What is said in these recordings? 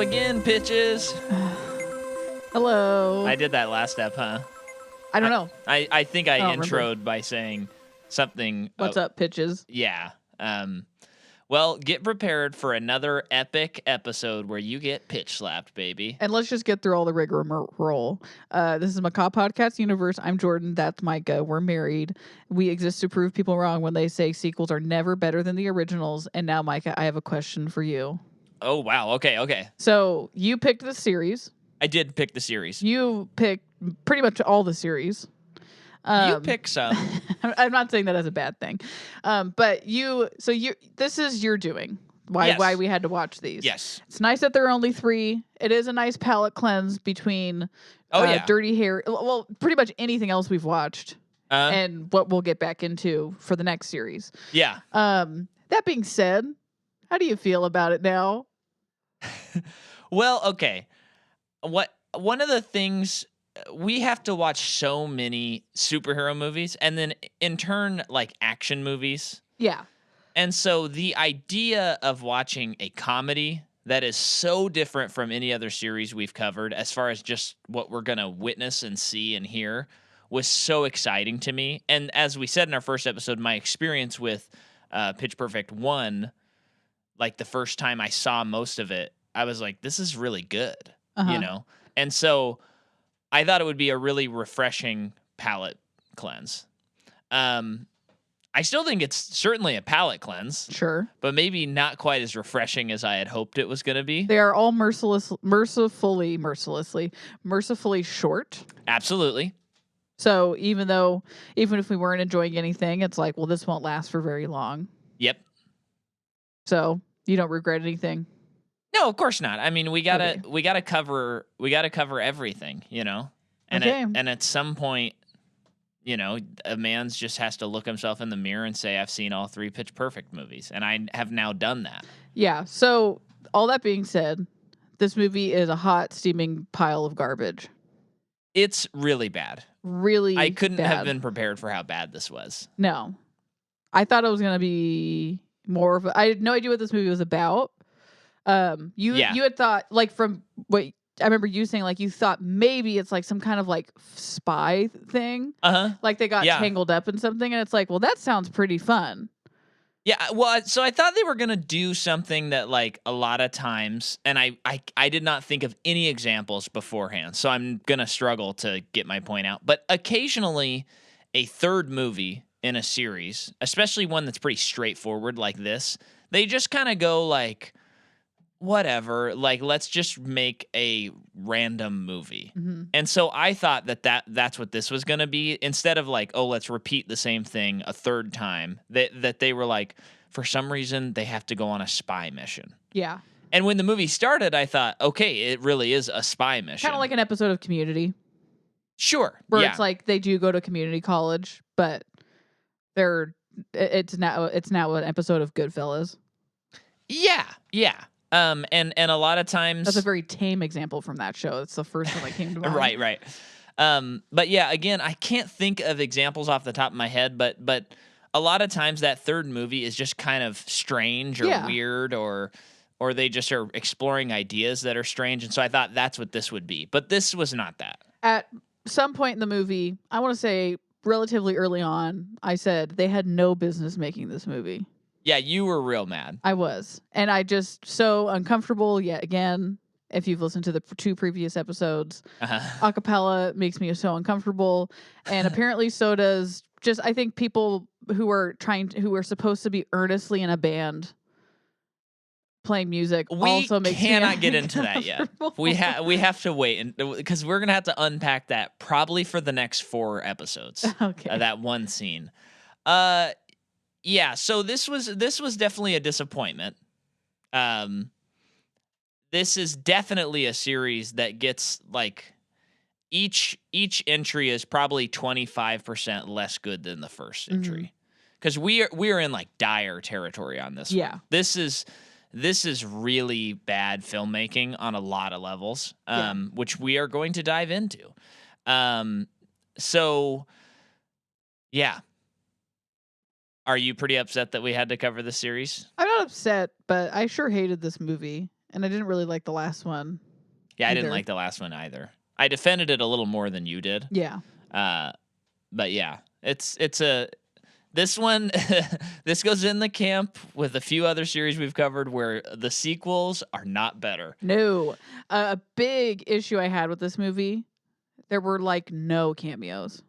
up again, pitches. Hello. I did that last step, huh? I don't know. I think I don't introed remember. by saying something. What's up, pitches? Yeah. Well, get prepared for another epic episode where you get pitch slapped, baby. And let's just get through all the rigmarole. This is Macaw Podcast Universe. I'm Jordan. That's Micah. We're married. We exist to prove people wrong when they say sequels are never better than the originals. And now, Micah, I have a question for you. Oh, wow. Okay. So you picked the series. I did pick the series. You picked pretty much all the series. You pick some. I'm not saying that as a bad thing. But this is your doing. Why we had to watch these. Yes. It's nice that there are only 3. It is a nice palate cleanse between Dirty Harry. Well, pretty much anything else we've watched. And what we'll get back into for the next series. Yeah. That being said, how do you feel about it now? Well, okay. One of the things, we have to watch so many superhero movies and then in turn like action movies. Yeah. And so the idea of watching a comedy that is so different from any other series we've covered as far as just what we're going to witness and see and hear was so exciting to me. And as we said in our first episode, my experience with Pitch Perfect 1, like the first time I saw most of it, I was like, this is really good, you know? And so I thought it would be a really refreshing palate cleanse. I still think it's certainly a palate cleanse. Sure. But maybe not quite as refreshing as I had hoped it was going to be. They are all mercifully short. Absolutely. So even if we weren't enjoying anything, it's like, well, this won't last for very long. Yep. So you don't regret anything? No, of course not. I mean, we gotta cover everything, you know. And and at some point, you know, a man's just has to look himself in the mirror and say, I've seen all 3 Pitch Perfect movies, and I have now done that. Yeah. So all that being said, this movie is a hot, steaming pile of garbage. It's really bad. Really, I couldn't bad. have been prepared for how bad this was. No, I thought it was gonna be more of. I had no idea what this movie was about. You had thought, like, from what I remember you saying, like, you thought maybe it's like some kind of like spy thing. Like they got tangled up in something, and it's like, well, that sounds pretty fun. Yeah, well, so I thought they were gonna do something that, like, a lot of times, and I did not think of any examples beforehand, so I'm gonna struggle to get my point out. But occasionally, a third movie in a series, especially one that's pretty straightforward like this, they just kind of go like, whatever, like, let's just make a random movie. And so I thought that's what this was going to be, instead of like, oh, let's repeat the same thing a third time, that they were like, for some reason they have to go on a spy mission. Yeah. And when the movie started, I thought, okay, it really is a spy mission. Kind of like an episode of Community. Sure. Where it's like they do go to community college, but it's now an episode of Goodfellas. Yeah. And a lot of times that's a very tame example from that show. It's the first one that came to mind. Right. But yeah, again, I can't think of examples off the top of my head, but a lot of times that third movie is just kind of strange or weird, or they just are exploring ideas that are strange. And so I thought that's what this would be. But this was not that. At some point in the movie, I want to say relatively early on, I said they had no business making this movie. Yeah, you were real mad. I was. And I just so uncomfortable yet again. If you've listened to the 2 previous episodes, acapella makes me so uncomfortable. And apparently so does just, I think, people who are supposed to be earnestly in a band playing music also makes me cannot get into that yet. We have to wait, because we're going to have to unpack that probably for the next 4 episodes. Okay. That one scene. Yeah, so this was definitely a disappointment. This is definitely a series that gets, like, each entry is probably 25% less good than the first entry, because we are in like dire territory on this. Yeah, one. This is really bad filmmaking on a lot of levels, which we are going to dive into. So yeah. Are you pretty upset that we had to cover this series? I'm not upset, but I sure hated this movie. And I didn't really like the last one. Yeah, I didn't either. like the last one either. I defended it a little more than you did. Yeah. But yeah, this one this goes in the camp with a few other series we've covered where the sequels are not better. No. A big issue I had with this movie, there were like no cameos.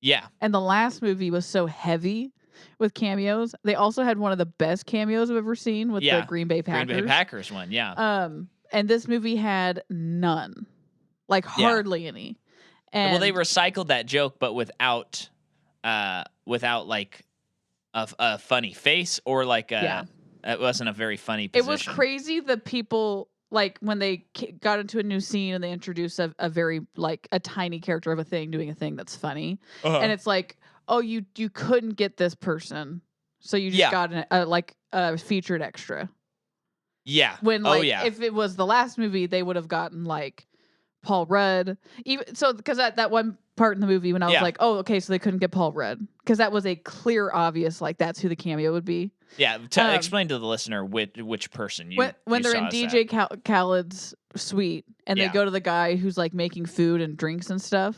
Yeah. And the last movie was so heavy with cameos. They also had one of the best cameos I've ever seen with the Green Bay Packers. Green Bay Packers one, yeah. And this movie had none. Like hardly any. And well, they recycled that joke, but without like a funny face or like it wasn't a very funny position. It was crazy that people, like, when they got into a new scene and they introduced a very, like, a tiny character of a thing doing a thing that's funny. And it's like, oh, you couldn't get this person, so you just got a featured extra. Yeah. When, like, if it was the last movie, they would have gotten, like, Paul Rudd. Even so, because that one part in the movie when I was like, oh, okay, so they couldn't get Paul Rudd. Because that was a clear, obvious, like, that's who the cameo would be. Yeah, explain to the listener which person you when they're saw in DJ Khaled's suite and they go to the guy who's like making food and drinks and stuff.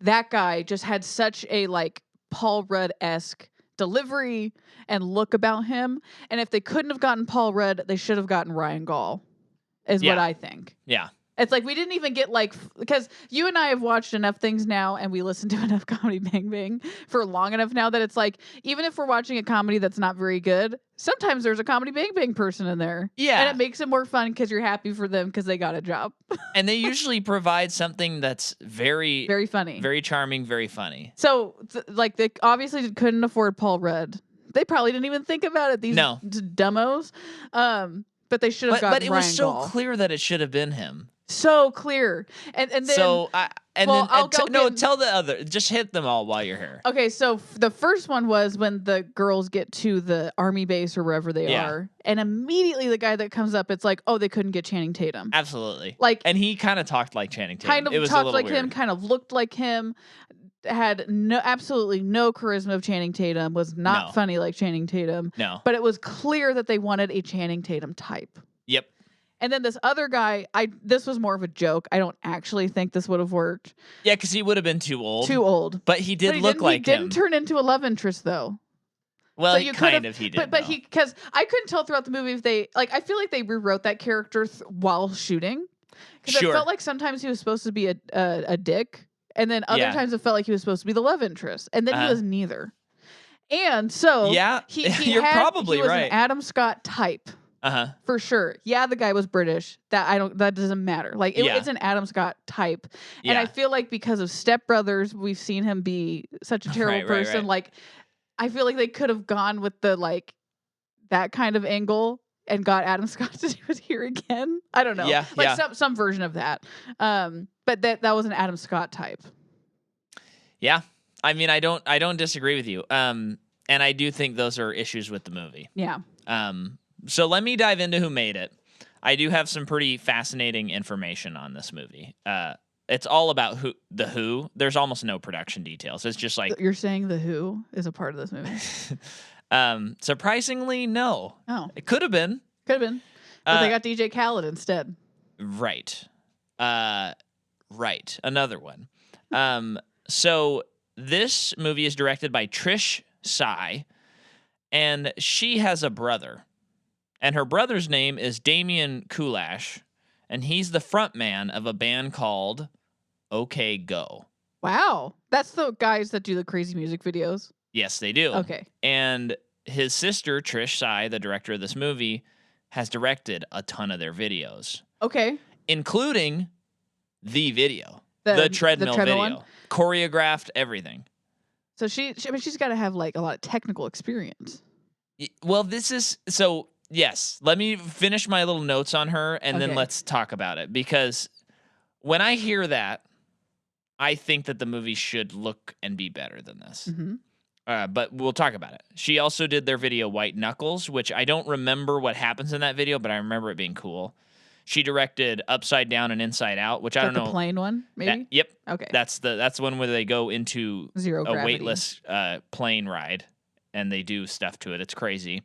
That guy just had such a like Paul Rudd-esque delivery and look about him. And if they couldn't have gotten Paul Rudd, they should have gotten Ryan Gall, is what I think. Yeah. It's like we didn't even get like, because you and I have watched enough things now and we listen to enough Comedy Bang Bang for long enough now that it's like, even if we're watching a comedy that's not very good, sometimes there's a Comedy Bang Bang person in there. Yeah. And it makes it more fun because you're happy for them because they got a job. And they usually provide something that's very, very funny, very charming, very funny. So like they obviously couldn't afford Paul Rudd. They probably didn't even think about it. These dumbos. But they should have gotten But it Ryan was so Gall. Clear that it should have been him. So clear. And then tell the other, just hit them all while you're here. Okay, so the first one was when the girls get to the army base or wherever they are, and immediately the guy that comes up, it's like, oh, they couldn't get Channing Tatum. Absolutely. Like, and he kind of talked like Channing Tatum. Kind of it was talked like weird. him, kind of looked like him, had absolutely no charisma of Channing Tatum, was not funny like Channing Tatum. No. But it was clear that they wanted a Channing Tatum type. Yep. And then this other guy, this was more of a joke. I don't actually think this would have worked. Yeah, because he would have been too old. Too old. But he did look like him. He didn't turn into a love interest, though. Well, so he did. But because I couldn't tell throughout the movie if they, like, I feel like they rewrote that character while shooting. Because it felt like sometimes he was supposed to be a dick. And then other times it felt like he was supposed to be the love interest. And then he was neither. And so you're probably right. He was an Adam Scott type. For sure. Yeah, the guy was British. That doesn't matter. Like it's an Adam Scott type. And I feel like because of Step Brothers, we've seen him be such a terrible person. Right. Like I feel like they could have gone with the like that kind of angle and got Adam Scott to do it here again. I don't know. Like some version of that. But that was an Adam Scott type. Yeah. I mean, I don't disagree with you. And I do think those are issues with the movie. Yeah. So let me dive into who made it. I do have some pretty fascinating information on this movie. It's all about the Who. There's almost no production details. It's just like you're saying the Who is a part of this movie. Surprisingly, no. Oh, it could have been. Could have been. But they got DJ Khaled instead. Right. Right. Another one. So this movie is directed by Trish Sy, and she has a brother. And her brother's name is Damian Kulash, and he's the front man of a band called OK Go. Wow. That's the guys that do the crazy music videos? Yes, they do. Okay. And his sister, Trish Sy, the director of this movie, has directed a ton of their videos. Okay. Including the video. The treadmill video. One? Choreographed everything. So she's got to have like a lot of technical experience. Well, this is... So... Yes, let me finish my little notes on her, and then let's talk about it. Because when I hear that, I think that the movie should look and be better than this. Mm-hmm. But we'll talk about it. She also did their video White Knuckles, which I don't remember what happens in that video, but I remember it being cool. She directed Upside Down and Inside Out, which I don't know. The plane one, maybe? Yep. Okay. That's the one where they go into a weightless plane ride, and they do stuff to it. It's crazy.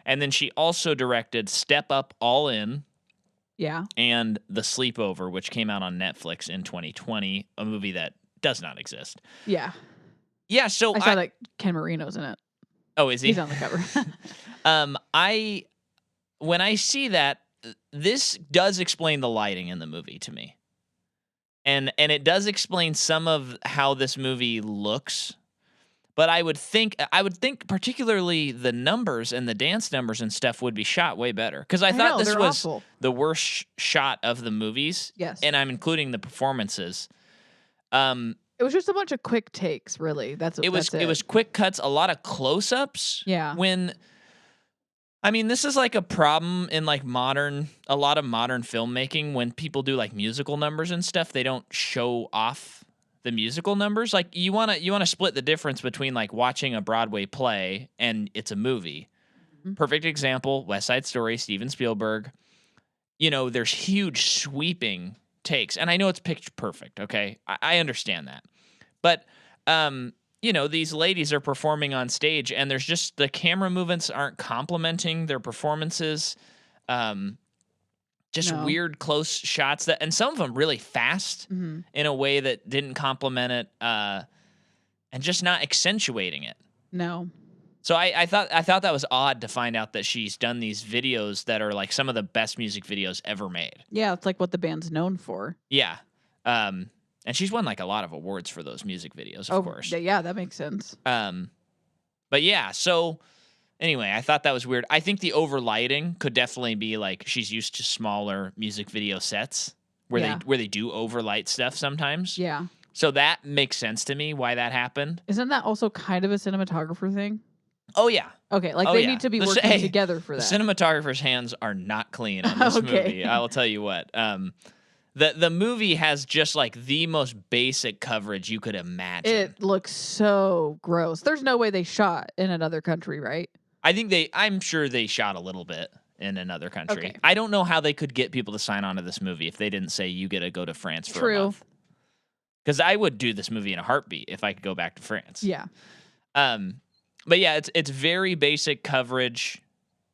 And then she also directed Step Up All In, Yeah. and The Sleepover, which came out on Netflix in 2020, a movie that does not exist. Yeah. Yeah, so I saw that Ken Marino's in it. Oh, is he? He's on the cover. When I see that, this does explain the lighting in the movie to me. And it does explain some of how this movie looks. But I would think particularly the numbers and the dance numbers and stuff would be shot way better. Because I thought this was awful. the worst shot of the movies. Yes. And I'm including the performances. It was just a bunch of quick takes, really. It was quick cuts, a lot of close-ups. Yeah. This is like a problem in like a lot of modern filmmaking when people do like musical numbers and stuff, they don't show off the musical numbers. Like you want to split the difference between like watching a Broadway play and it's a movie. Mm-hmm. Perfect example, West Side Story, Steven Spielberg. There's huge sweeping takes, and I know it's picture perfect, okay? I understand that. But these ladies are performing on stage, and there's just the camera movements aren't complementing their performances. Weird close shots and some of them really fast in a way that didn't complement it, and just not accentuating it. No. So I thought that was odd to find out that she's done these videos that are like some of the best music videos ever made. Yeah, it's like what the band's known for. Yeah. And she's won like a lot of awards for those music videos, of course. Yeah, that makes sense. But yeah, so anyway, I thought that was weird. I think the overlighting could definitely be like she's used to smaller music video sets where they do overlight stuff sometimes. Yeah. So that makes sense to me why that happened. Isn't that also kind of a cinematographer thing? Oh yeah. Okay, they need to be working together for that. The cinematographer's hands are not clean on this movie. I will tell you what. The movie has just like the most basic coverage you could imagine. It looks so gross. There's no way they shot in another country, right? I'm sure they shot a little bit in another country. Okay. I don't know how they could get people to sign on to this movie if they didn't say you get to go to France for a month. Because I would do this movie in a heartbeat if I could go back to France. Yeah. But yeah, it's very basic coverage,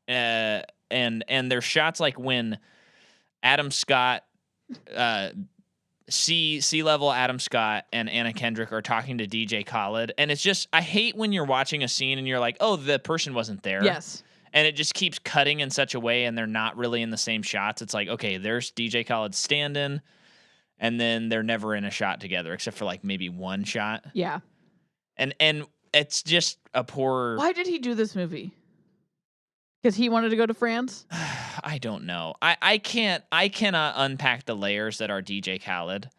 and there's shots like when Adam Scott, C-level Adam Scott and Anna Kendrick are talking to DJ Khaled, and it's just I hate when you're watching a scene and you're like, oh, the person wasn't there. Yes. And it just keeps cutting in such a way, and they're not really in the same shots. It's like, okay, there's DJ Khaled standing, and then they're never in a shot together except for like maybe one shot. Yeah. And it's just a poor. Why did he do this movie? Because he wanted to go to France? I don't know. I cannot unpack the layers that are DJ Khaled.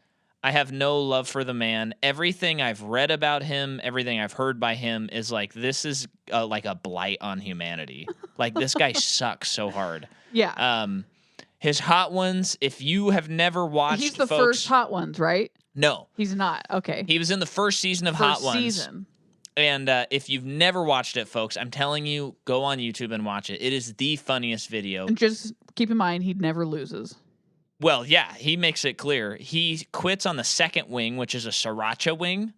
I have no love for the man. Everything I've read about him, everything I've heard by him is like, this is like a blight on humanity. Like this guy sucks so hard. Yeah. His Hot Ones, if you have never watched, he's the first Hot Ones, right? No. He's not. Okay. He was in the first season of Hot Ones. Season. And if you've never watched it, folks, I'm telling you, go on YouTube and watch it. It is the funniest video. And just keep in mind, he never loses. Well, yeah, he makes it clear. He quits on the second wing, which is a sriracha wing,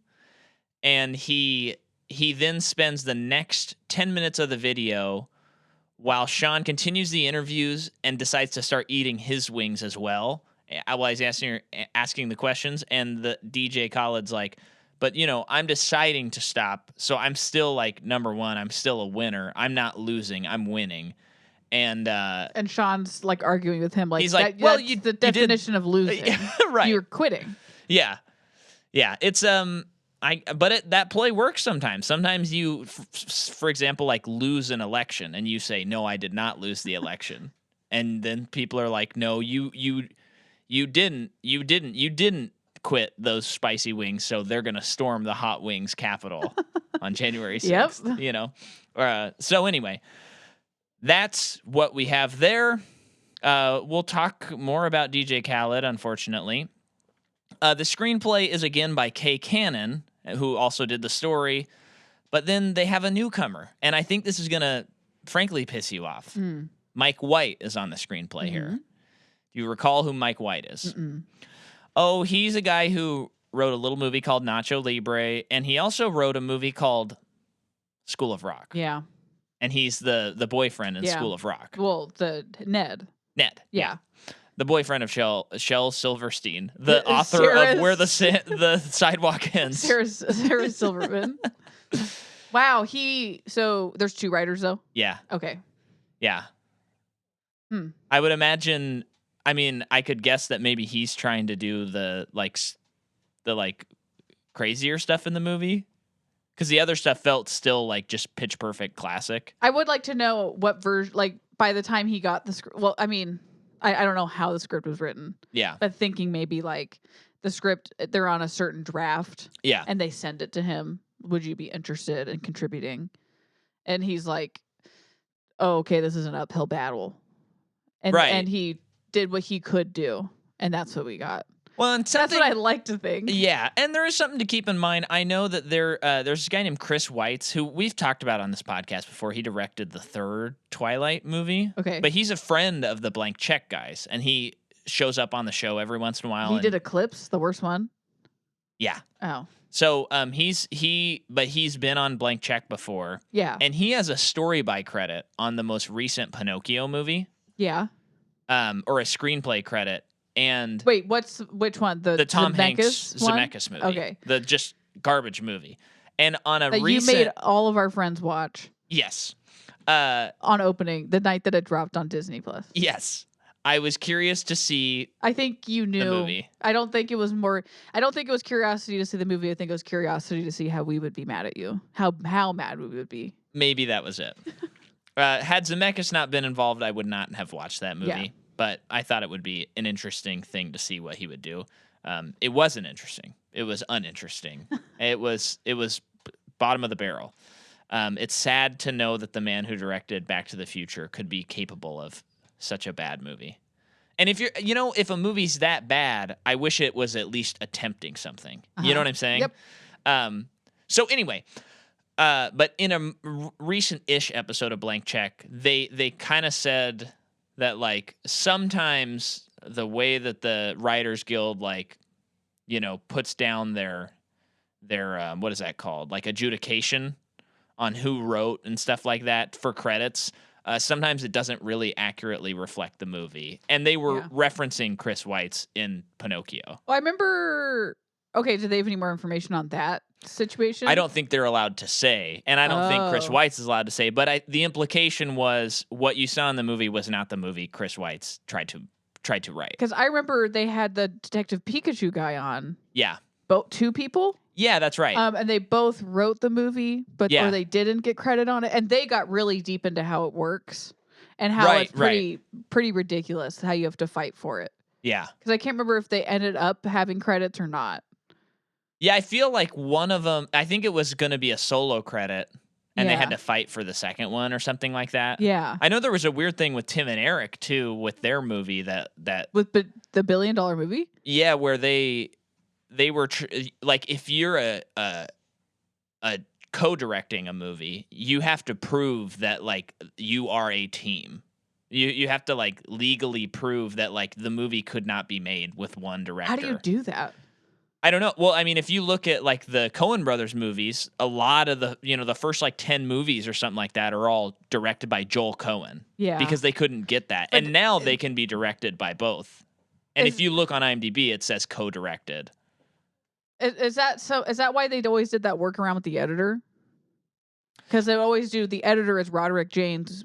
and he then spends the next 10 minutes of the video while Sean continues the interviews and decides to start eating his wings as well while he's asking the questions. And the DJ Khaled's like, but, I'm deciding to stop, so I'm still, like, number one. I'm still a winner. I'm not losing. I'm winning. And Sean's, like, arguing with him. Like, he's like, that's the definition of losing. Right. You're quitting. Yeah. Yeah. It's, that play works sometimes. Sometimes you, for example, like, lose an election, and you say, no, I did not lose the election. And then people are like, no, you didn't quit those spicy wings, so they're gonna storm the hot wings capital on January 6th. Yep. So anyway, that's what we have there. We'll talk more about DJ Khaled, unfortunately. The screenplay is again by Kay Cannon, who also did the story, but then they have a newcomer, and I think this is gonna frankly piss you off. Mike White is on the screenplay here. Do you recall who Mike White is? Oh, he's a guy who wrote a little movie called Nacho Libre, and he also wrote a movie called School of Rock. Yeah. And he's the boyfriend in School of Rock. Well, the Ned. Ned. Yeah. The boyfriend of Shel Silverstein, the Yeah, author of Where the Sidewalk Ends. Sarah Silverman. Wow, so there's 2 writers though? Yeah. Okay. Yeah. Hmm. I would imagine, I mean, I could guess that maybe he's trying to do the crazier stuff in the movie, because the other stuff felt still like just pitch perfect classic. I would like to know what version, like, by the time he got the script. Well, I mean, I don't know how the script was written. Yeah. But thinking maybe like the script, they're on a certain draft. Yeah. And they send it to him. Would you be interested in contributing? And he's like, oh, okay, this is an uphill battle. And he did what he could do. And that's what we got. Well, and that's what I like to think. Yeah, and there is something to keep in mind. I know that there's a guy named Chris Weitz who we've talked about on this podcast before. He directed the 3rd Twilight movie. Okay. But he's a friend of the Blank Check guys, and he shows up on the show every once in a while. He did Eclipse, the worst one? Yeah. Oh. So he's been on Blank Check before. Yeah. And he has a story by credit on the most recent Pinocchio movie. Yeah. Or a screenplay credit. And wait, which one? The Tom Hanks one? Zemeckis movie. Okay. The just garbage movie. And on a that recent, you made all of our friends watch. Yes. On opening, the night that it dropped on Disney Plus. Yes. I was curious to see. I think you knew. The movie. I don't think it was curiosity to see the movie. I think it was curiosity to see how we would be mad at you. How mad we would be. Maybe that was it. Had Zemeckis not been involved, I would not have watched that movie. Yeah. But I thought it would be an interesting thing to see what he would do. It wasn't interesting. It was uninteresting. It was bottom of the barrel. It's sad to know that the man who directed Back to the Future could be capable of such a bad movie. And if a movie's that bad, I wish it was at least attempting something. You know what I'm saying? Yep. So anyway, but in a recent-ish episode of Blank Check, they kind of said that like sometimes the way that the Writers Guild puts down their what is that called, like adjudication on who wrote and stuff like that for credits, sometimes it doesn't really accurately reflect the movie. And they were referencing Chris Weitz in Pinocchio. Well, I remember. Okay, do they have any more information on that situation? I don't think they're allowed to say, and I don't think Chris Weitz is allowed to say, but the implication was what you saw in the movie was not the movie Chris Weitz tried to write. Because I remember they had the Detective Pikachu guy on. Yeah. Both 2 people? Yeah, that's right. And they both wrote the movie, or they didn't get credit on it, and they got really deep into how it works and how it's pretty ridiculous how you have to fight for it. Yeah. Because I can't remember if they ended up having credits or not. Yeah, I feel like one of them, I think it was going to be a solo credit, and they had to fight for the second one or something like that. Yeah. I know there was a weird thing with Tim and Eric, too, with their movie that with the $1 billion movie? Yeah, where they were, like, if you're a co-directing a movie, you have to prove that, like, you are a team. You have to, like, legally prove that, like, the movie could not be made with one director. How do you do that? I don't know. Well, I mean, if you look at like the Coen Brothers movies, a lot of the first like 10 movies or something like that are all directed by Joel Coen. Yeah. Because they couldn't get that. But and now they can be directed by both. And if you look on IMDb, it says co-directed. Is that why they always did that workaround with the editor? Because they always do the editor is Roderick James,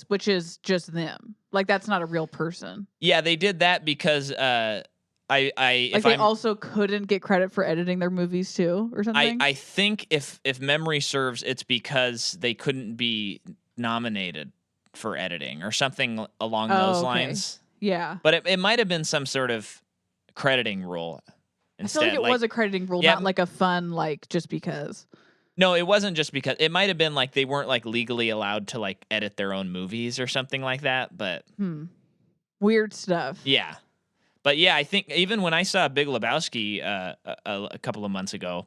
which is just them. Like that's not a real person. Yeah, they did that because they also couldn't get credit for editing their movies too, or something. I think if memory serves, it's because they couldn't be nominated for editing or something along those lines. Yeah, but it might have been some sort of crediting rule. Instead. I feel like it was a crediting rule, not like a fun like just because. No, it wasn't just because. It might have been like they weren't like legally allowed to like edit their own movies or something like that. But weird stuff. Yeah. But yeah, I think even when I saw Big Lebowski a couple of months ago,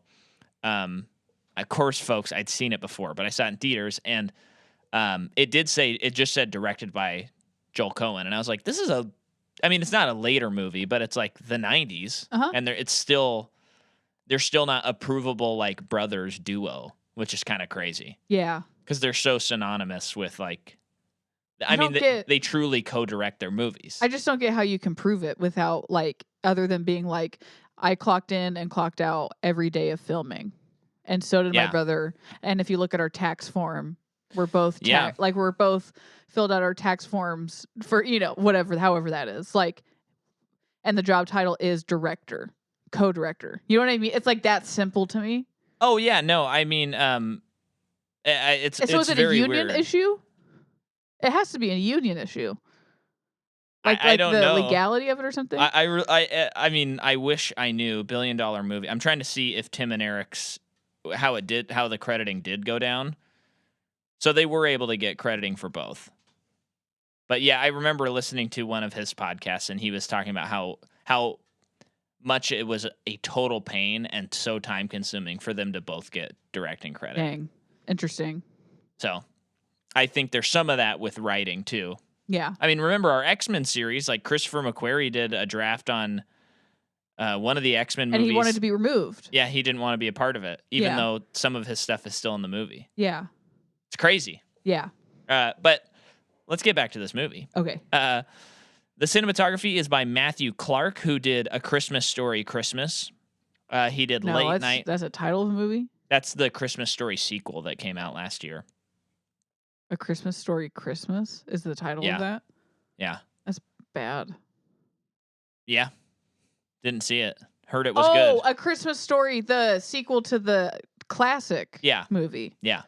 of course, folks, I'd seen it before, but I saw it in theaters, and it just said directed by Joel Coen, and I was like, this is it's not a later movie, but it's like the 90s, and they're still not a provable like brothers duo, which is kind of crazy. Yeah, because they're so synonymous with like I mean, don't get. they truly co-direct their movies. I just don't get how you can prove it without like other than being like I clocked in and clocked out every day of filming, and so did my Yeah. brother. And if you look at our tax form, we're both Yeah. like we're both filled out our tax forms for whatever, however that is like, and the job title is director, co-director. You know what I mean? It's like that simple to me. Oh yeah, no, I mean, it's So is it a very union weird. issue? It has to be a union issue. I Like don't the know. legality of it or something? I mean, I wish I knew. $1 billion movie. I'm trying to see if Tim and Eric's how the crediting did go down. So they were able to get crediting for both. But yeah, I remember listening to one of his podcasts, and he was talking about how much it was a total pain and so time consuming for them to both get directing credit. Dang. Interesting. So I think there's some of that with writing too. Yeah. I mean, remember our X-Men series, like Christopher McQuarrie did a draft on one of the X-Men movies. And he wanted to be removed. Yeah, he didn't want to be a part of it, even though some of his stuff is still in the movie. Yeah. It's crazy. Yeah. But let's get back to this movie. Okay. The cinematography is by Matthew Clark, who did A Christmas Story Christmas. He did Late Night. That's a title of a movie? That's the Christmas Story sequel that came out last year. A Christmas Story Christmas is the title of that? Yeah. That's bad. Yeah. Didn't see it. Heard it was good. Oh, A Christmas Story, the sequel to the classic movie. Yeah.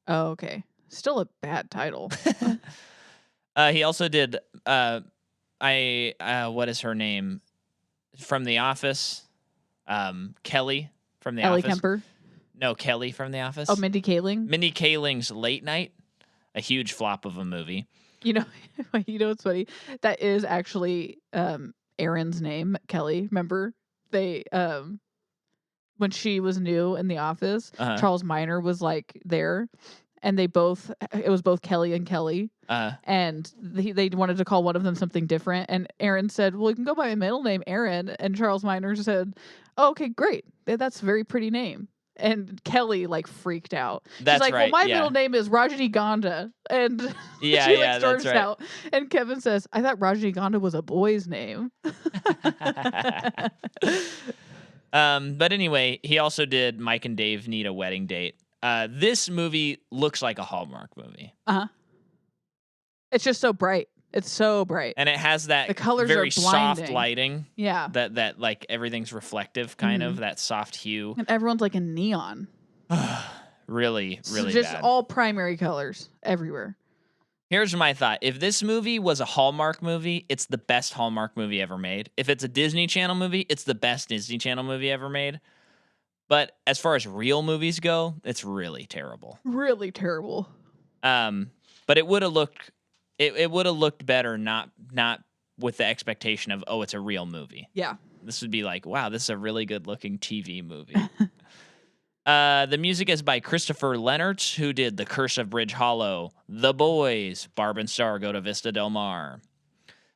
Oh, okay. Still a bad title. He also did what is her name? From The Office. Kelly from The Ellie Office. Kemper. No, Kelly from The Office. Oh, Mindy Kaling. Mindy Kaling's Late Night. A huge flop of a movie. You know what's funny? That is actually Erin's name, Kelly. Remember? They when she was new in The Office, Charles Minor was like there, and it was both Kelly and Kelly. And they wanted to call one of them something different, and Erin said, well, you can go by my middle name, Erin. And Charles Minor said, oh, okay, great, that's a very pretty name. And Kelly like freaked out. That's She's like, right, well, my middle name is Rajani Ganda. And she storms out. And Kevin says, I thought Rajani Ganda was a boy's name. But anyway, he also did Mike and Dave Need a Wedding Date. This movie looks like a Hallmark movie. It's just so bright. It's so bright. And it has that the colors very are blinding. soft lighting. Yeah. That like everything's reflective kind of, that soft hue. And everyone's like in neon. Really just bad. all primary colors everywhere. Here's my thought. If this movie was a Hallmark movie, it's the best Hallmark movie ever made. If it's a Disney Channel movie, it's the best Disney Channel movie ever made. But as far as real movies go, it's really terrible. Really terrible. But it would have looked better not with the expectation of, oh, it's a real movie. Yeah. This would be like, wow, this is a really good looking TV movie. The music is by Christopher Leonard, who did The Curse of Bridge Hollow, The Boys, Barb and Star Go to Vista Del Mar.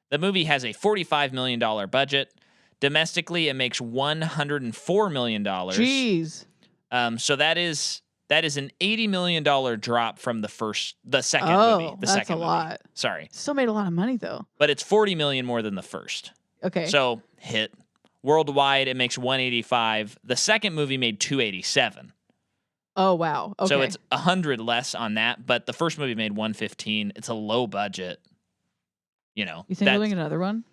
The movie has a $45 million budget. Domestically, it makes $104 million. Jeez. So that is an $80 million drop from the second movie. The that's second a movie. lot. Sorry. Still made a lot of money though. But it's $40 million more than the first. Okay. So hit. Worldwide, it makes 185. The second movie made 287. Oh wow. Okay. So it's 100 less on that, but the first movie made 115. It's a low budget. You think they're doing another one?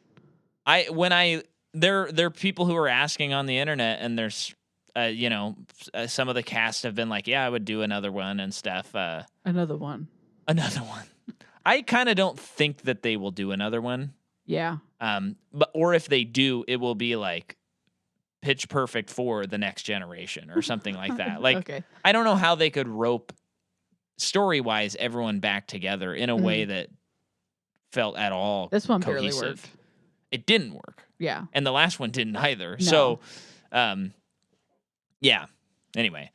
There are people who are asking on the internet, and there's some of the cast have been like, yeah, I would do another one and stuff. Another one. I kind of don't think that they will do another one. Yeah. Or if they do, it will be like Pitch Perfect for the next generation or something like that. Like, okay. I don't know how they could rope story-wise everyone back together in a way that felt at all this one cohesive. barely worked. It didn't work. Yeah. And the last one didn't either. No. So, yeah. Anyway,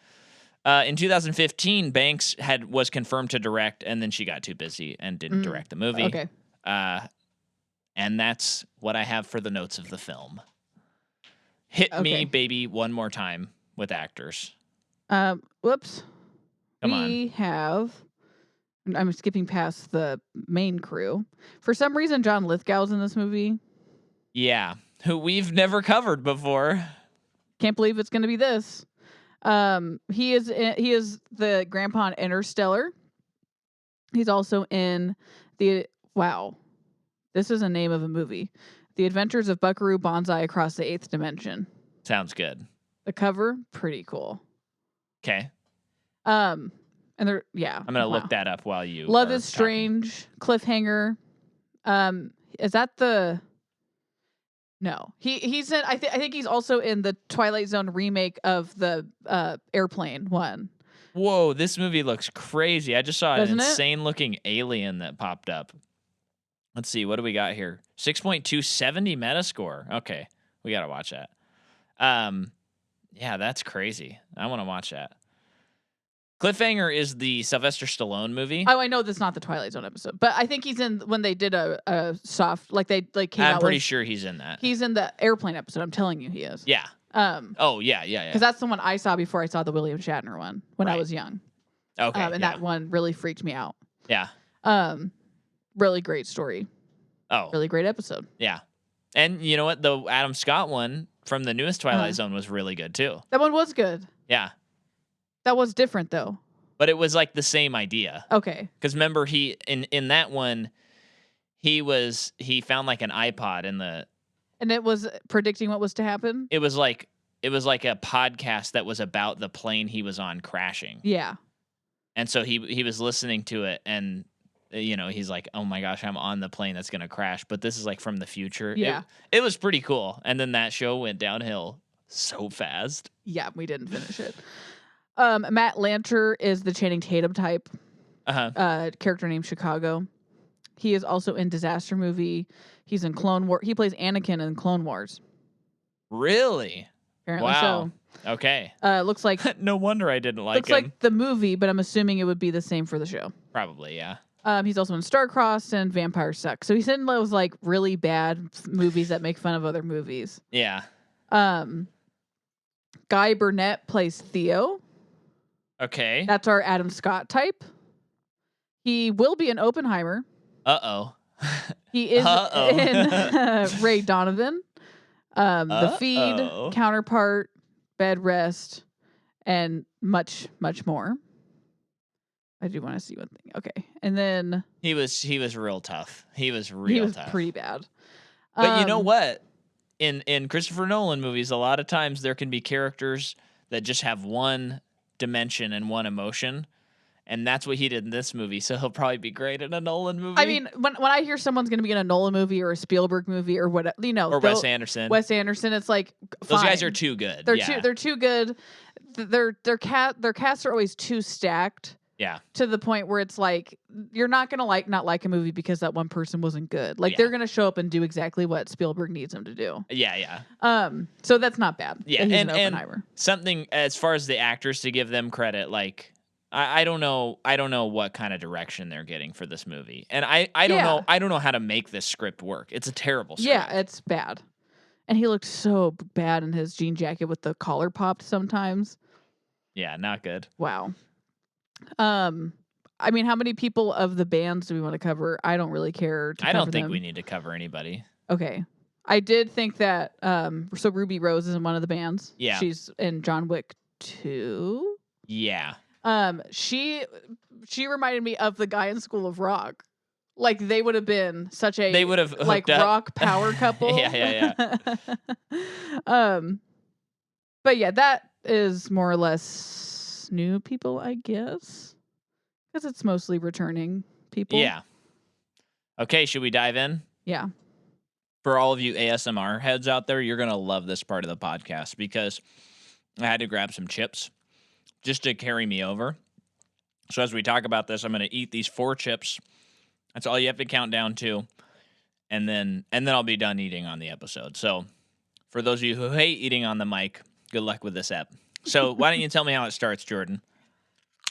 in 2015, Banks was confirmed to direct, and then she got too busy and didn't direct the movie. Okay. And that's what I have for the notes of the film. Hit me, baby, one more time with actors. Whoops. Come on. We have I'm skipping past the main crew. For some reason, John Lithgow's in this movie. Yeah, who we've never covered before. Can't believe it's going to be this. He is the grandpa in Interstellar. He's also in this is a name of a movie. The Adventures of Buckaroo Banzai Across the Eighth Dimension. Sounds good. The cover, pretty cool. Okay. And I'm gonna look that up while you. Love is Strange, Cliffhanger. Is that the? No, he's in. I think he's also in the Twilight Zone remake of the Airplane one. Whoa, this movie looks crazy. I just saw an Doesn't it? insane looking alien that popped up. Let's see, what do we got here? 6.270 Metascore. Okay, we gotta watch that. Yeah, that's crazy. I want to watch that. Cliffhanger is the Sylvester Stallone movie. Oh, I know that's not the Twilight Zone episode, but I think he's in when they did a soft they came out. I'm pretty sure he's in that. He's in the Airplane episode. I'm telling you, he is. Yeah. Oh yeah. Because that's the one I saw before I saw the William Shatner one when I was young. Okay. And that one really freaked me out. Yeah. Really great story. Oh. Really great episode. Yeah. And you know what? The Adam Scott one from the newest Twilight Zone was really good too. That one was good. Yeah. That was different though. But it was like the same idea. Okay. Because remember, he in that one, he found like an iPod in the. And it was predicting what was to happen. It was like a podcast that was about the plane he was on crashing. Yeah. And so he was listening to it, and he's like, "Oh my gosh, I'm on the plane that's gonna crash." But this is like from the future. Yeah. It was pretty cool. And then that show went downhill so fast. Yeah, we didn't finish it. Matt Lanter is the Channing Tatum type. Character named Chicago. He is also in Disaster Movie. He's in Clone War. He plays Anakin in Clone Wars. Really? Apparently wow. so. Okay. Looks like no wonder I didn't like him. Looks like the movie, but I'm assuming it would be the same for the show. Probably, yeah. He's also in Starcrossed and Vampire Sucks. So he's in those like really bad movies that make fun of other movies. Yeah. Guy Burnett plays Theo. Okay. That's our Adam Scott type. He will be in Oppenheimer. Uh-oh. He is in Ray Donovan, The Feed, Counterpart, Bed Rest, and much, much more. I do want to see one thing. Okay. And then he was real tough. He was tough. Pretty bad. But you know what? In Christopher Nolan movies, a lot of times there can be characters that just have one dimension and one emotion. And that's what he did in this movie, so he'll probably be great in a Nolan movie. I mean, when I hear someone's going to be in a Nolan movie or a Spielberg movie or whatever, or Wes Anderson. It's like fine. Those guys are too good. They're too good. Their casts are always too stacked. Yeah. To the point where it's like you're not going to not like a movie because that one person wasn't good. Like yeah. They're going to show up and do exactly what Spielberg needs them to do. Yeah, yeah. So that's not bad. Yeah, and something as far as the actors, to give them credit, like I don't know what kind of direction they're getting for this movie. And I don't know how to make this script work. It's a terrible script. Yeah, it's bad. And he looked so bad in his jean jacket with the collar popped sometimes. Yeah, not good. Wow. I mean, how many people of the bands do we want to cover? I don't really care to I don't cover think them. we need to cover anybody. Okay. I did think that so Ruby Rose is in one of the bands. Yeah. She's in John Wick 2. Yeah. She reminded me of the guy in School of Rock. Like they would have been such a like rock power couple. Yeah. But yeah, that is more or less new people, I guess, because it's mostly returning people. Yeah. Okay, should we dive in? Yeah. For all of you ASMR heads out there, you're gonna love this part of the podcast because I had to grab some chips just to carry me over. So as we talk about this, I'm going to eat these 4 chips. That's all you have to count down to. And then I'll be done eating on the episode. So for those of you who hate eating on the mic, good luck with this app. So why don't you tell me how it starts, Jordan?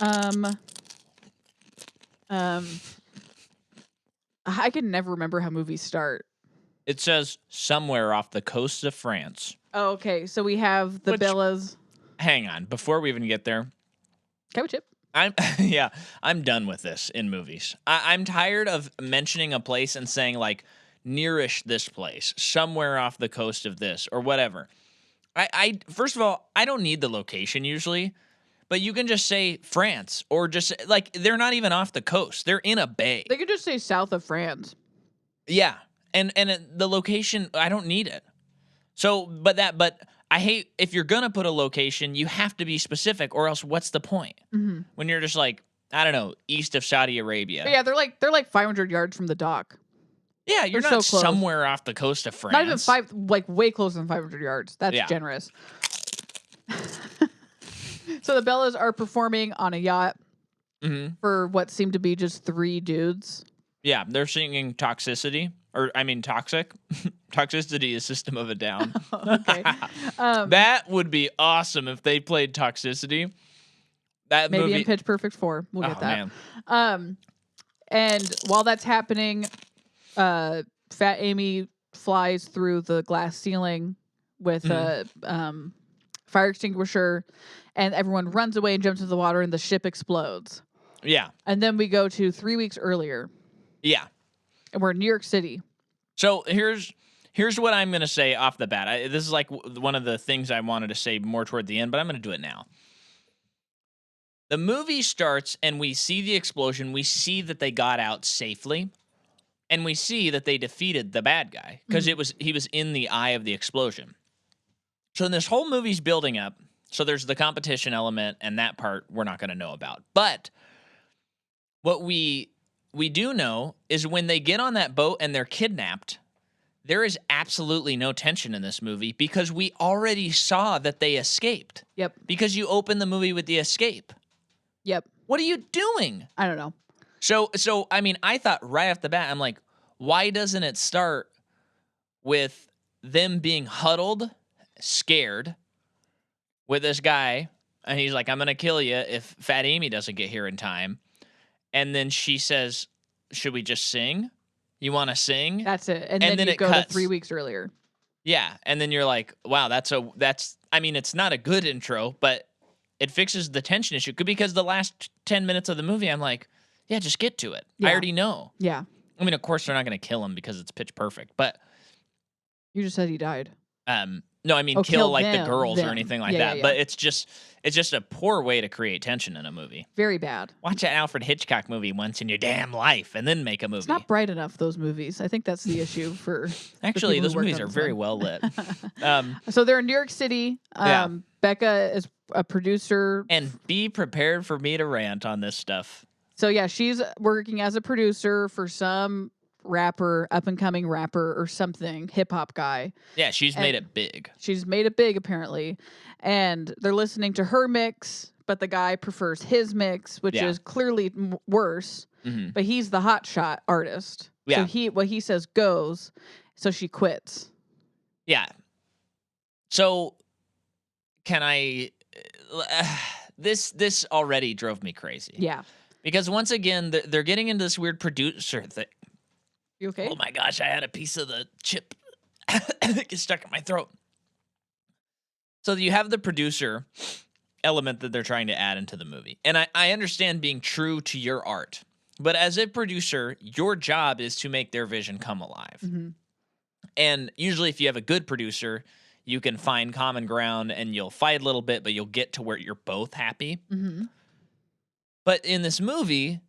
I can never remember how movies start. It says somewhere off the coast of France. Oh, okay. So we have the Bellas. Hang on. Before we even get there, Can I have a chip? I'm yeah, I'm done with this in movies. I'm tired of mentioning a place and saying like nearish this place, somewhere off the coast of this or whatever. I first of all, I don't need the location usually, but you can just say France or just like they're not even off the coast. They're in a bay. They could just say south of France. Yeah. The location, I don't need it. So, but I hate if you're going to put a location, you have to be specific or else what's the point? Mm-hmm. When you're just like, I don't know, east of Saudi Arabia. But yeah, they're like 500 yards from the dock. Yeah, you're They're not so close. somewhere off the coast of France. Not even like way closer than 500 yards. That's generous. So the Bellas are performing on a yacht for what seemed to be just 3 dudes. Yeah, they're singing Toxicity. Or, I mean, Toxic. Toxicity is System of a Down. Okay. That would be awesome if they played Toxicity. That maybe movie... in Pitch Perfect 4. We'll get that. Man. And while that's happening, Fat Amy flies through the glass ceiling with a fire extinguisher, and everyone runs away and jumps into the water, and the ship explodes. Yeah. And then we go to 3 weeks earlier. Yeah. And we're in New York City. So here's what I'm going to say off the bat. This is like one of the things I wanted to say more toward the end, but I'm going to do it now. The movie starts and we see the explosion. We see that they got out safely, and we see that they defeated the bad guy because he was in the eye of the explosion. So this whole movie's building up. So there's the competition element, and that part we're not going to know about. But what we do know is when they get on that boat and they're kidnapped, there is absolutely no tension in this movie because we already saw that they escaped. Yep. Because you open the movie with the escape. Yep. What are you doing? I don't know. So I mean, I thought right off the bat, I'm like, why doesn't it start with them being huddled, scared, with this guy, and he's like, I'm going to kill you if Fat Amy doesn't get here in time. And then she says, should we just sing? You want to sing? That's it. And then you go to 3 weeks earlier. Yeah. And then you're like, wow, I mean, it's not a good intro, but it fixes the tension issue because the last 10 minutes of the movie, I'm like, yeah, just get to it. Yeah. I already know. Yeah. I mean, of course they're not going to kill him because it's pitch perfect, but. You just said he died. No, I mean, kill like them, the girls or anything like that. Yeah. But it's just a poor way to create tension in a movie. Very bad. Watch an Alfred Hitchcock movie once in your damn life and then make a movie. It's not bright enough, those movies. I think that's the issue for. Actually, those movies are very well lit. So they're in New York City. Becca is a producer. And be prepared for me to rant on this stuff. So yeah, she's working as a producer for some rapper, up and coming rapper or something, hip hop guy. Yeah, she's made it big. She's made it big apparently. And they're listening to her mix, but the guy prefers his mix, which is clearly worse. Mm-hmm. But he's the hotshot artist. Yeah. So what he says goes. So she quits. Yeah. So can I this already drove me crazy. Yeah. Because once again, they're getting into this weird producer thing. You okay? Oh my gosh, I had a piece of the chip get stuck in my throat. So you have the producer element that they're trying to add into the movie. And I understand being true to your art. But as a producer, your job is to make their vision come alive. Mm-hmm. And usually if you have a good producer, you can find common ground and you'll fight a little bit, but you'll get to where you're both happy. Mm-hmm. But in this movie,